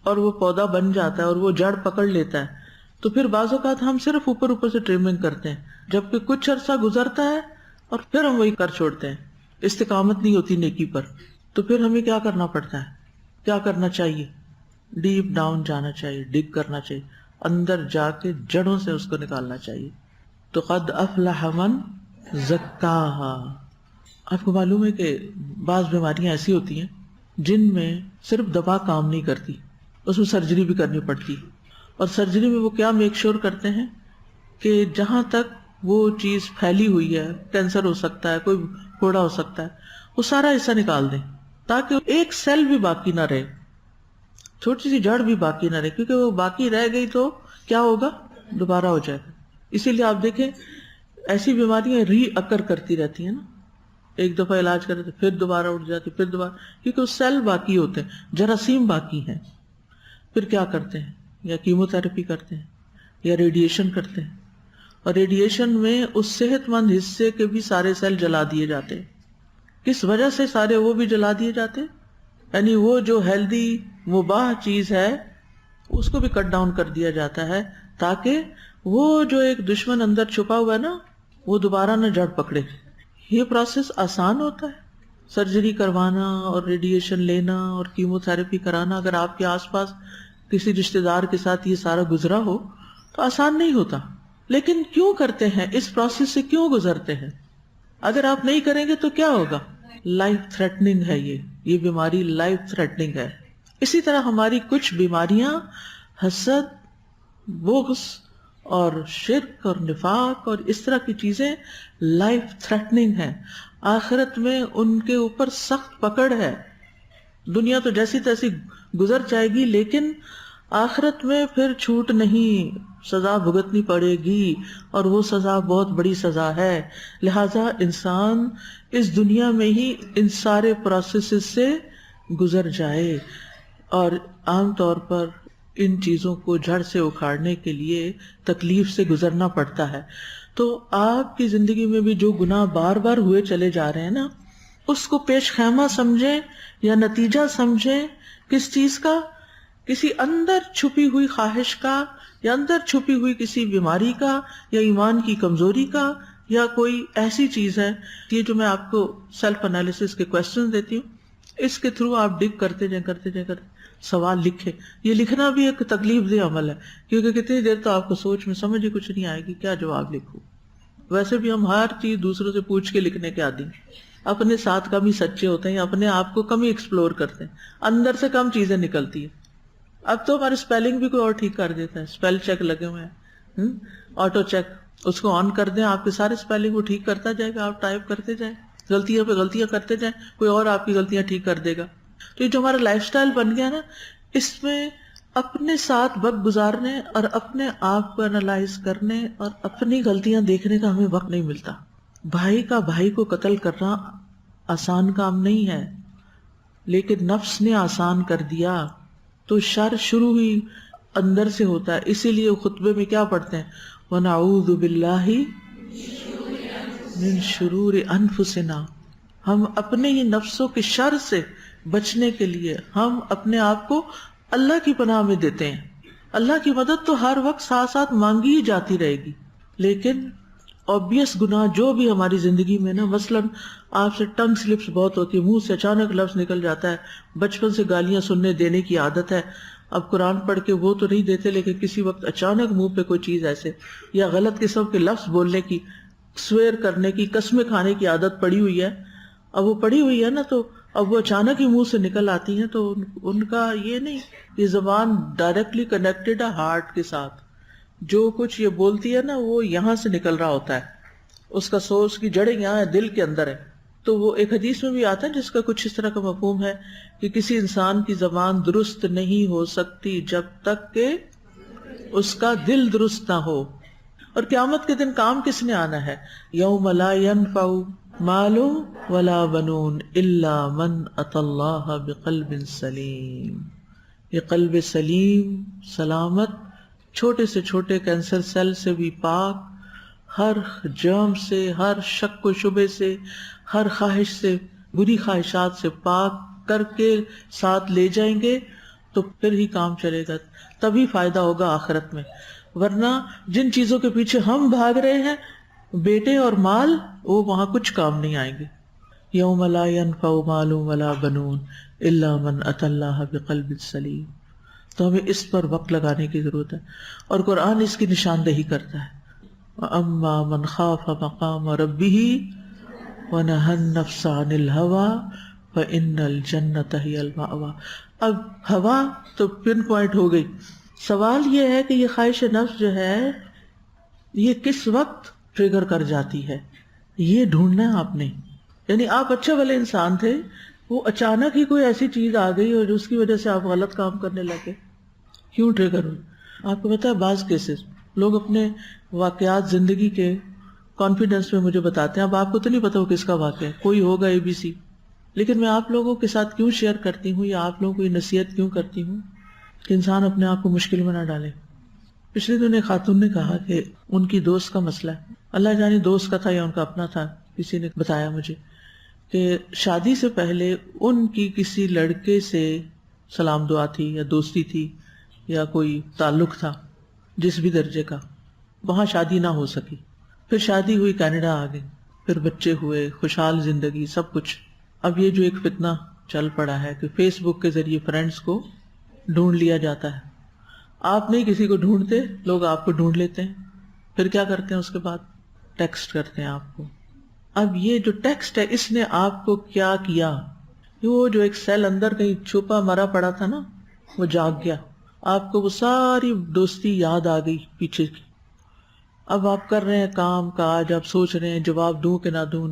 اور وہ پودا بن جاتا ہے اور وہ جڑ پکڑ لیتا ہے، تو پھر بعض اوقات ہم صرف اوپر اوپر سے ٹریمنگ کرتے ہیں، جبکہ کچھ عرصہ گزرتا ہے اور پھر ہم وہی کر چھوڑتے ہیں. استقامت نہیں ہوتی نیکی پر. تو پھر ہمیں کیا کرنا پڑتا ہے، کیا کرنا چاہیے؟ ڈیپ ڈاؤن جانا چاہیے، ڈگ کرنا چاہیے، اندر جا کے جڑوں سے اس کو نکالنا چاہیے. تو قد افلح من زکاہا. آپ کو معلوم ہے کہ بعض بیماریاں ایسی ہوتی ہیں جن میں صرف دوا کام نہیں کرتی، اس میں سرجری بھی کرنی پڑتی. اور سرجری میں وہ کیا میک شور کرتے ہیں کہ جہاں تک وہ چیز پھیلی ہوئی ہے، کینسر ہو سکتا ہے، کوئی پھوڑا ہو سکتا ہے، وہ سارا حصہ نکال دیں تاکہ ایک سیل بھی باقی نہ رہے، چھوٹی سی جڑ بھی باقی نہ رہے، کیونکہ وہ باقی رہ گئی تو کیا ہوگا؟ دوبارہ ہو جائے گا. اسی لیے آپ دیکھیں ایسی بیماریاں ری اکر کرتی رہتی ہیں نا، ایک دفعہ علاج کرتے تو پھر دوبارہ اٹھ جاتی، پھر دوبارہ، کیونکہ وہ سیل باقی ہوتے ہیں، جراثیم باقی ہیں. پھر کیا کرتے ہیں؟ یا کیمو تھراپی کرتے ہیں یا ریڈیشن کرتے ہیں، اور ریڈیشن میں اس صحت مند حصے کے بھی سارے سیل جلا دیے جاتے ہیں. کس وجہ سے سارے وہ بھی جلا دیے جاتے ہیں؟ یعنی وہ جو ہیلدی مباح چیز ہے اس کو بھی کٹ ڈاؤن کر دیا جاتا ہے، تاکہ وہ جو ایک دشمن اندر چھپا ہوا ہے نا وہ دوبارہ نہ جڑ پکڑے. یہ پروسیس آسان ہوتا ہے؟ سرجری کروانا اور ریڈیشن لینا اور کیمو تھراپی کرانا، اگر آپ کے آس پاس کسی رشتہ دار کے ساتھ یہ سارا گزرا ہو تو آسان نہیں ہوتا. لیکن کیوں کرتے ہیں؟ اس پروسیس سے کیوں گزرتے ہیں؟ اگر آپ نہیں کریں گے تو کیا ہوگا؟ لائف تھریٹننگ ہے یہ بیماری لائف تھریٹننگ ہے. اسی طرح ہماری کچھ بیماریاں حسد، بغض اور شرک اور نفاق اور اس طرح کی چیزیں لائف تھریٹننگ ہیں. آخرت میں ان کے اوپر سخت پکڑ ہے. دنیا تو جیسی تیسی گزر جائے گی، لیکن آخرت میں پھر چھوٹ نہیں، سزا بھگتنی پڑے گی، اور وہ سزا بہت بڑی سزا ہے. لہذا انسان اس دنیا میں ہی ان سارے پروسیسز سے گزر جائے، اور عام طور پر ان چیزوں کو جڑ سے اکھاڑنے کے لیے تکلیف سے گزرنا پڑتا ہے. تو آپ کی زندگی میں بھی جو گناہ بار بار ہوئے چلے جا رہے ہیں نا، اس کو پیش خیمہ سمجھیں یا نتیجہ سمجھیں کس چیز کا؟ کسی اندر چھپی ہوئی خواہش کا، یا اندر چھپی ہوئی کسی بیماری کا، یا ایمان کی کمزوری کا، یا کوئی ایسی چیز ہے. یہ جو میں آپ کو سیلف انالیسس کے کوسچن دیتی ہوں، اس کے تھرو آپ ڈگ کرتے جائیں سوال لکھیں. یہ لکھنا بھی ایک تکلیف دہ عمل ہے، کیونکہ کتنی دیر تو آپ کو سوچ میں سمجھ ہی کچھ نہیں آئے گی کیا جواب لکھوں. ویسے بھی ہم ہر چیز دوسروں سے پوچھ کے لکھنے کے عادی ہیں، اپنے ساتھ کم ہی سچے ہوتے ہیں، اپنے آپ کو کم ہی ایکسپلور کرتے ہیں، اندر سے کم چیزیں نکلتی ہیں. اب تو ہمارے اسپیلنگ بھی کوئی اور ٹھیک کر دیتا ہے، اسپیل چیک لگے ہوئے ہیں، آٹو چیک، اس کو آن کر دیں، آپ کے سارے اسپیلنگ وہ ٹھیک کرتا جائے گا. آپ ٹائپ کرتے جائیں، غلطیاں پہ غلطیاں کرتے جائیں، کوئی اور آپ کی غلطیاں ٹھیک کر دے گا. تو یہ جو ہمارا لائف سٹائل بن گیا نا، اس میں اپنے ساتھ وقت گزارنے اور اپنے آپ کو انالائز کرنے اور اپنی غلطیاں دیکھنے کا ہمیں وقت نہیں ملتا. بھائی کا بھائی کو قتل کرنا آسان کام نہیں ہے، لیکن نفس نے آسان کر دیا. تو شر شروع ہی اندر سے ہوتا ہے. اسی لیے خطبے میں کیا پڑھتے ہیں؟ وَنَعُوذُ بِاللَّهِ مِن شُرُورِ أَنفُسِنَا. ہم اپنے ہی نفسوں کے شر سے بچنے کے لیے ہم اپنے آپ کو اللہ کی پناہ میں دیتے ہیں. اللہ کی مدد تو ہر وقت ساتھ ساتھ مانگی ہی جاتی رہے گی، لیکن obvious گناہ جو بھی ہماری زندگی میں نا، مثلاً آپ سے ٹنگ سلپس بہت ہوتی ہے، منہ سے اچانک لفظ نکل جاتا ہے. بچپن سے گالیاں سننے دینے کی عادت ہے، اب قرآن پڑھ کے وہ تو نہیں دیتے، لیکن کسی وقت اچانک منہ پہ کوئی چیز ایسے، یا غلط قسم کے لفظ بولنے کی، سویر کرنے کی، قسمیں کھانے کی عادت پڑی ہوئی ہے. اب وہ پڑی ہوئی ہے نا، تو اب وہ اچانک ہی منہ سے نکل آتی ہیں. تو ان کا یہ نہیں، یہ زبان ڈائریکٹلی کنیکٹڈ ہے ہارٹ کے ساتھ. جو کچھ یہ بولتی ہے نا، وہ یہاں سے نکل رہا ہوتا ہے، اس کا سورس کی جڑیں یہاں ہے، دل کے اندر ہے. تو وہ ایک حدیث میں بھی آتا ہے جس کا کچھ اس طرح کا مفہوم ہے کہ کسی انسان کی زبان درست نہیں ہو سکتی جب تک کہ اس کا دل درست نہ ہو. اور قیامت کے دن کام کس نے آنا ہے؟ یوم لا ینفع مال ولا بنون الا من اتى اللہ بقلب سلیم. یہ قلب سلیم، سلامت، چھوٹے سے چھوٹے کینسر سیل سے بھی پاک، ہر جرم سے، ہر شک و شبے سے، ہر خواہش سے، بری خواہشات سے پاک کر کے ساتھ لے جائیں گے تو پھر ہی کام چلے گا، تبھی فائدہ ہوگا آخرت میں. ورنہ جن چیزوں کے پیچھے ہم بھاگ رہے ہیں، بیٹے اور مال، وہ وہاں کچھ کام نہیں آئیں گے. یوم لا ینفع مال ولا بنون الا من اتى اللہ بقلب سلیم. تو ہمیں اس پر وقت لگانے کی ضرورت ہے، اور قرآن اس کی نشاندہی کرتا ہے. اما من خاف مقام ربہ ونہى النفس عن الهوى فإن الجنة هي المأوى. اب ہوا تو پن پوائنٹ ہو گئی. سوال یہ ہے کہ یہ خواہش نفس جو ہے یہ کس وقت ٹریگر کر جاتی ہے، یہ ڈھونڈنا ہے آپ نے. یعنی آپ اچھے والے انسان تھے، وہ اچانک ہی کوئی ایسی چیز آ گئی اور اس کی وجہ سے آپ غلط کام کرنے لگے، کیوں ٹریگر ہوئی؟ آپ کو پتا ہے بعض کیسز لوگ اپنے واقعات زندگی کے کانفیڈنس میں مجھے بتاتے ہیں. اب آپ کو تو نہیں پتا وہ کس کا واقعہ ہے، کوئی ہوگا ABC، لیکن میں آپ لوگوں کے ساتھ کیوں شیئر کرتی ہوں یا آپ لوگوں کو یہ نصیحت کیوں کرتی ہوں کہ انسان اپنے آپ کو مشکل میں نہ ڈالے. پچھلے دن ایک خاتون نے کہا کہ ان کی دوست کا مسئلہ ہے، اللہ جانے دوست کا تھا یا ان کا اپنا تھا، کسی نے بتایا مجھے کہ شادی سے پہلے ان کی کسی لڑکے سے سلام دعا تھی یا دوستی تھی یا کوئی تعلق تھا جس بھی درجے کا، وہاں شادی نہ ہو سکی. پھر شادی ہوئی، کینیڈا آ گئی، پھر بچے ہوئے، خوشحال زندگی، سب کچھ. اب یہ جو ایک فتنہ چل پڑا ہے کہ فیس بک کے ذریعے فرینڈس کو ڈھونڈ لیا جاتا ہے. آپ نہیں کسی کو ڈھونڈتے، لوگ آپ کو ڈھونڈ لیتے ہیں. پھر کیا کرتے ہیں اس کے بعد؟ ٹیکسٹ کرتے ہیں آپ کو. اب یہ جو ٹیکسٹ ہے اس نے آپ کو کیا کیا؟ وہ جو ایک سیل اندر کہیں چھپا مرا پڑا تھا نا، وہ جاگ گیا. آپ کو وہ ساری دوستی یاد آ گئی پیچھے کی. اب آپ کر رہے ہیں کام کاج، آپ سوچ رہے ہیں جواب دوں کہ نہ دوں،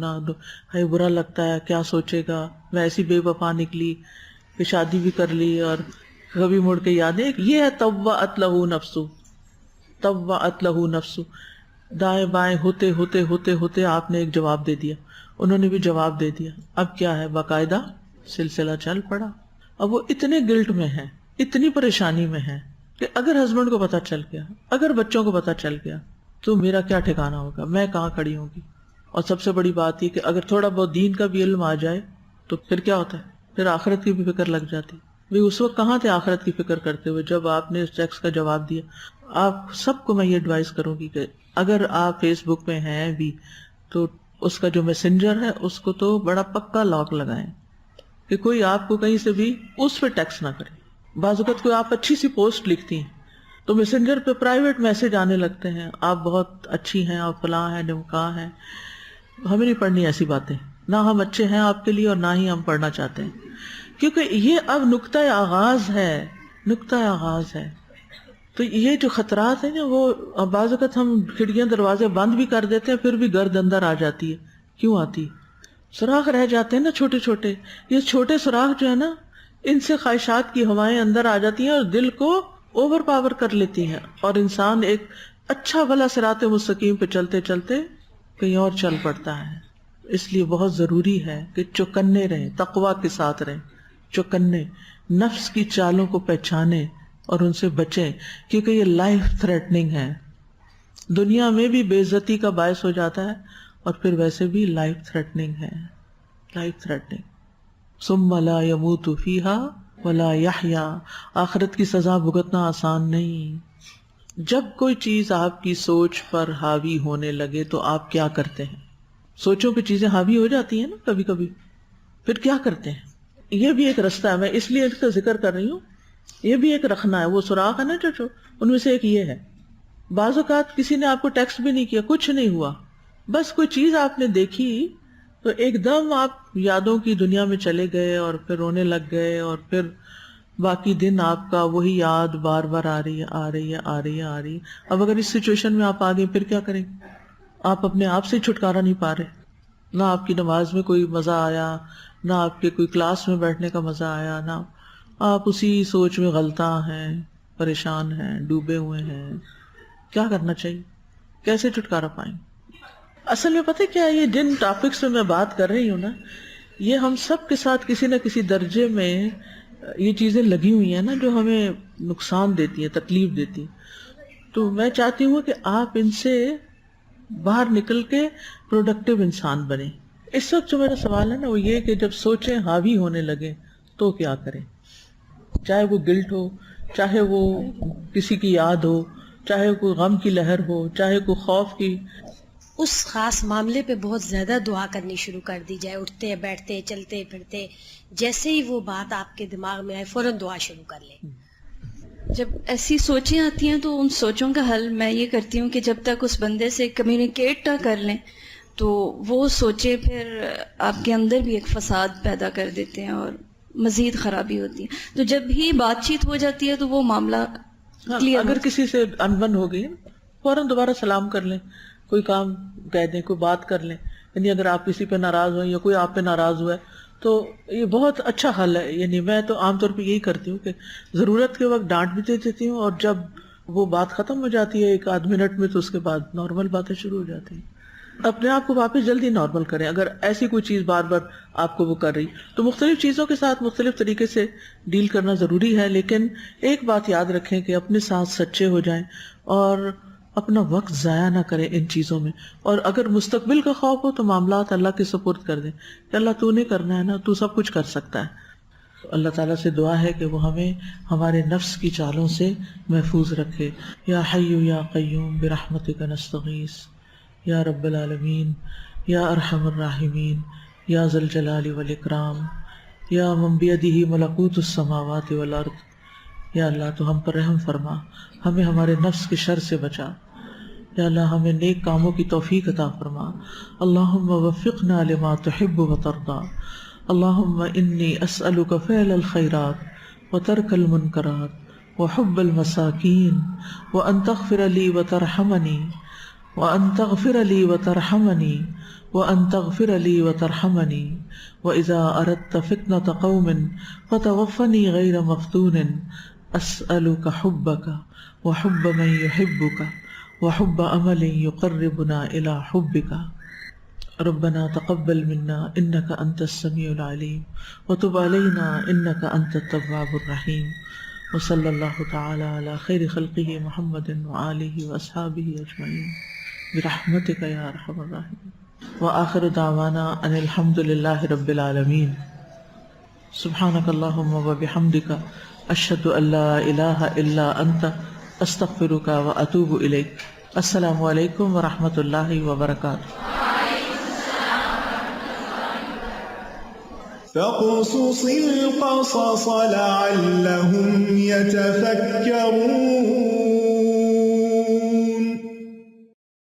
ہے برا لگتا ہے، کیا سوچے گا، میں ایسی بے وفا نکلی کہ شادی بھی کر لی اور کبھی مڑ کے یاد ہے. یہ ہے طوعت لہ نفسہ، طوعت لہ نفسہ. دائیں بائیں ہوتے ہوتے ہوتے ہوتے آپ نے ایک جواب دے دیا، انہوں نے بھی جواب دے دیا. اب کیا ہے؟ باقاعدہ سلسلہ چل پڑا. اب وہ اتنے گلٹ میں ہے، اتنی پریشانی میں ہے کہ اگر ہسبینڈ کو پتہ چل گیا، اگر بچوں کو پتہ چل گیا تو میرا کیا ٹھکانہ ہوگا، میں کہاں کھڑی ہوں گی. اور سب سے بڑی بات یہ کہ اگر تھوڑا بہت دین کا بھی علم آ جائے تو پھر کیا ہوتا ہے؟ پھر آخرت کی بھی فکر لگ جاتی. بھئی اس وقت کہاں تھے آخرت کی فکر کرتے ہوئے جب آپ نے اس ٹیکسٹ کا جواب دیا. آپ سب کو میں یہ ایڈوائز کروں گی کہ اگر آپ فیس بک پہ ہیں بھی تو اس کا جو میسنجر ہے اس کو تو بڑا پکا لاک لگائیں کہ کوئی آپ کو کہیں سے بھی اس پہ ٹیکسٹ نہ کرے. بعض اوقات کوئی آپ اچھی سی پوسٹ لکھتی ہیں تو میسنجر پہ پرائیویٹ میسج آنے لگتے ہیں، آپ بہت اچھی ہیں، آپ فلاں ہیں، ڈمکاں ہیں. ہمیں نہیں پڑھنی ایسی باتیں، نہ ہم اچھے ہیں آپ کے لیے اور نہ ہی ہم پڑھنا چاہتے ہیں، کیونکہ یہ اب نقطۂ آغاز ہے، نقطۂ آغاز ہے. تو یہ جو خطرات ہیں نا، وہ بعض اوقات ہم کھڑکیاں دروازے بند بھی کر دیتے ہیں پھر بھی گرد اندر آ جاتی ہے. کیوں آتی؟ سوراخ رہ جاتے ہیں نا چھوٹے چھوٹے. یہ چھوٹے سوراخ جو ہے نا، ان سے خواہشات کی ہوائیں اندر آ جاتی ہیں اور دل کو اوور پاور کر لیتی ہیں، اور انسان ایک اچھا بھلا صراط مستقیم پہ چلتے چلتے کہیں اور چل پڑتا ہے. اس لیے بہت ضروری ہے کہ چوکنے رہیں، تقویٰ کے ساتھ رہیں، چوکنے، نفس کی چالوں کو پہچانیں اور ان سے بچیں، کیونکہ یہ لائف تھریٹننگ ہے. دنیا میں بھی بے عزتی کا باعث ہو جاتا ہے اور پھر ویسے بھی لائف تھریٹننگ ہے، لائف تھریٹنگ. ثم لا يموت فيها ولا يحيا. آخرت کی سزا بھگتنا آسان نہیں. جب کوئی چیز آپ کی سوچ پر حاوی ہونے لگے تو آپ کیا کرتے ہیں؟ سوچوں پہ چیزیں حاوی ہو جاتی ہیں نا کبھی کبھی، پھر کیا کرتے ہیں؟ یہ بھی ایک رستہ ہے، میں اس لیے اس کا ذکر کر رہی ہوں. یہ بھی ایک رکھنا ہے، وہ سوراخ ہے نا جو ان میں سے ایک یہ ہے. بعض اوقات کسی نے آپ کو ٹیکسٹ بھی نہیں کیا، کچھ نہیں ہوا، بس کوئی چیز آپ نے دیکھی تو ایک دم آپ یادوں کی دنیا میں چلے گئے اور پھر رونے لگ گئے، اور پھر باقی دن آپ کا وہی یاد بار بار آ رہی ہے آ رہی ہے آ رہی ہے آ رہی ہے. اب اگر اس سچویشن میں آپ آ گئے پھر کیا کریں؟ آپ اپنے آپ سے چھٹکارا نہیں پا رہے. نہ آپ کی نماز میں کوئی مزہ آیا، نہ آپ کے کوئی کلاس میں بیٹھنے کا مزہ آیا، نہ آپ اسی سوچ میں غلطاں ہیں، پریشان ہیں، ڈوبے ہوئے ہیں. کیا کرنا چاہیے؟ کیسے چھٹکارا پائیں؟ اصل میں پتہ کیا ہے، یہ جن ٹاپکس میں بات کر رہی ہوں نا، یہ ہم سب کے ساتھ کسی نہ کسی درجے میں یہ چیزیں لگی ہوئی ہیں نا جو ہمیں نقصان دیتی ہیں، تکلیف دیتی ہیں. تو میں چاہتی ہوں کہ آپ ان سے باہر نکل کے پروڈکٹیو انسان بنیں. اس وقت جو میرا سوال ہے نا وہ یہ کہ جب سوچیں حاوی ہونے لگے تو کیا کریں؟ چاہے وہ گلٹ ہو، چاہے وہ کسی کی یاد ہو، چاہے کوئی غم کی لہر ہو، چاہے کوئی خوف کی. اس خاص معاملے پہ بہت زیادہ دعا کرنی شروع کر دی جائے. اٹھتے بیٹھتے چلتے پھرتے جیسے ہی وہ بات آپ کے دماغ میں آئے فوراً دعا شروع کر لیں. جب ایسی سوچیں آتی ہیں تو ان سوچوں کا حل میں یہ کرتی ہوں کہ جب تک اس بندے سے کمیونیکیٹ نہ کر لیں تو وہ سوچیں پھر آپ کے اندر بھی ایک فساد پیدا کر دیتے ہیں اور مزید خرابی ہوتی ہے. تو جب بھی بات چیت ہو جاتی ہے تو وہ معاملہ کلیئر. اگر کسی سے انبن ہو گئی فوراً دوبارہ سلام کر لیں، کوئی کام کہہ دیں، کوئی بات کر لیں. یعنی اگر آپ کسی پہ ناراض ہوئیں یا کوئی آپ پہ ناراض ہوا ہے تو یہ بہت اچھا حل ہے. یعنی میں تو عام طور پہ یہی کرتی ہوں کہ ضرورت کے وقت ڈانٹ بھی دے دیتی ہوں، اور جب وہ بات ختم ہو جاتی ہے ایک آدھ منٹ میں تو اس کے بعد نارمل باتیں شروع ہو جاتی ہیں. اپنے آپ کو واپس جلدی نارمل کریں. اگر ایسی کوئی چیز بار بار آپ کو وہ کر رہی تو مختلف چیزوں کے ساتھ مختلف طریقے سے ڈیل کرنا ضروری ہے. لیکن ایک بات یاد رکھیں کہ اپنے ساتھ سچے ہو جائیں اور اپنا وقت ضائع نہ کریں ان چیزوں میں. اور اگر مستقبل کا خوف ہو تو معاملات اللہ کے سپرد کر دیں کہ اللہ تو نے کرنا ہے نا، تو سب کچھ کر سکتا ہے. اللہ تعالیٰ سے دعا ہے کہ وہ ہمیں ہمارے نفس کی چالوں سے محفوظ رکھے. یا حی یا قیوم برحمتک نستغیث یا رب العالمین یا ارحم الراحمین یا ذا الجلال والاکرام یا من بیدہ ملکوت السماوات والارض. یا اللہ تو ہم پر رحم فرما، ہمیں ہمارے نفس کے شر سے بچا. یا اللہ ہمیں نیک کاموں کی توفیق عطا فرما. اللہم وفقنا لما تحب وترضى. اللہم انی اسألک فعل الخیرات وترک المنکرات وحب المساکین وان تغفر لی وترحمنی وأن تغفر لي وترحمني وأن تغفر لي وترحمني وإذا أردت فتنة قوم فتوفني غير مفتون أسألك حبك وحب من يحبك وحب أمل يقربنا إلى حبك. ربنا تقبل منا إنك أنت السميع العليم وتب علينا إنك أنت التواب الرحيم. وصلى الله تعالى على خير خلقه محمد وآله وأصحابه أجمعين برحمتك يا ارحم الراحمين. وآخر دعوانا ان الحمد لله رب العالمين. سبحانك اللهم وبحمدك اشهد ان لا اله الا انت استغفرك واتوب اليك. السلام علیکم ورحمۃ اللہ وبرکاتہ. فاقصص القصص لعلهم يتفكرون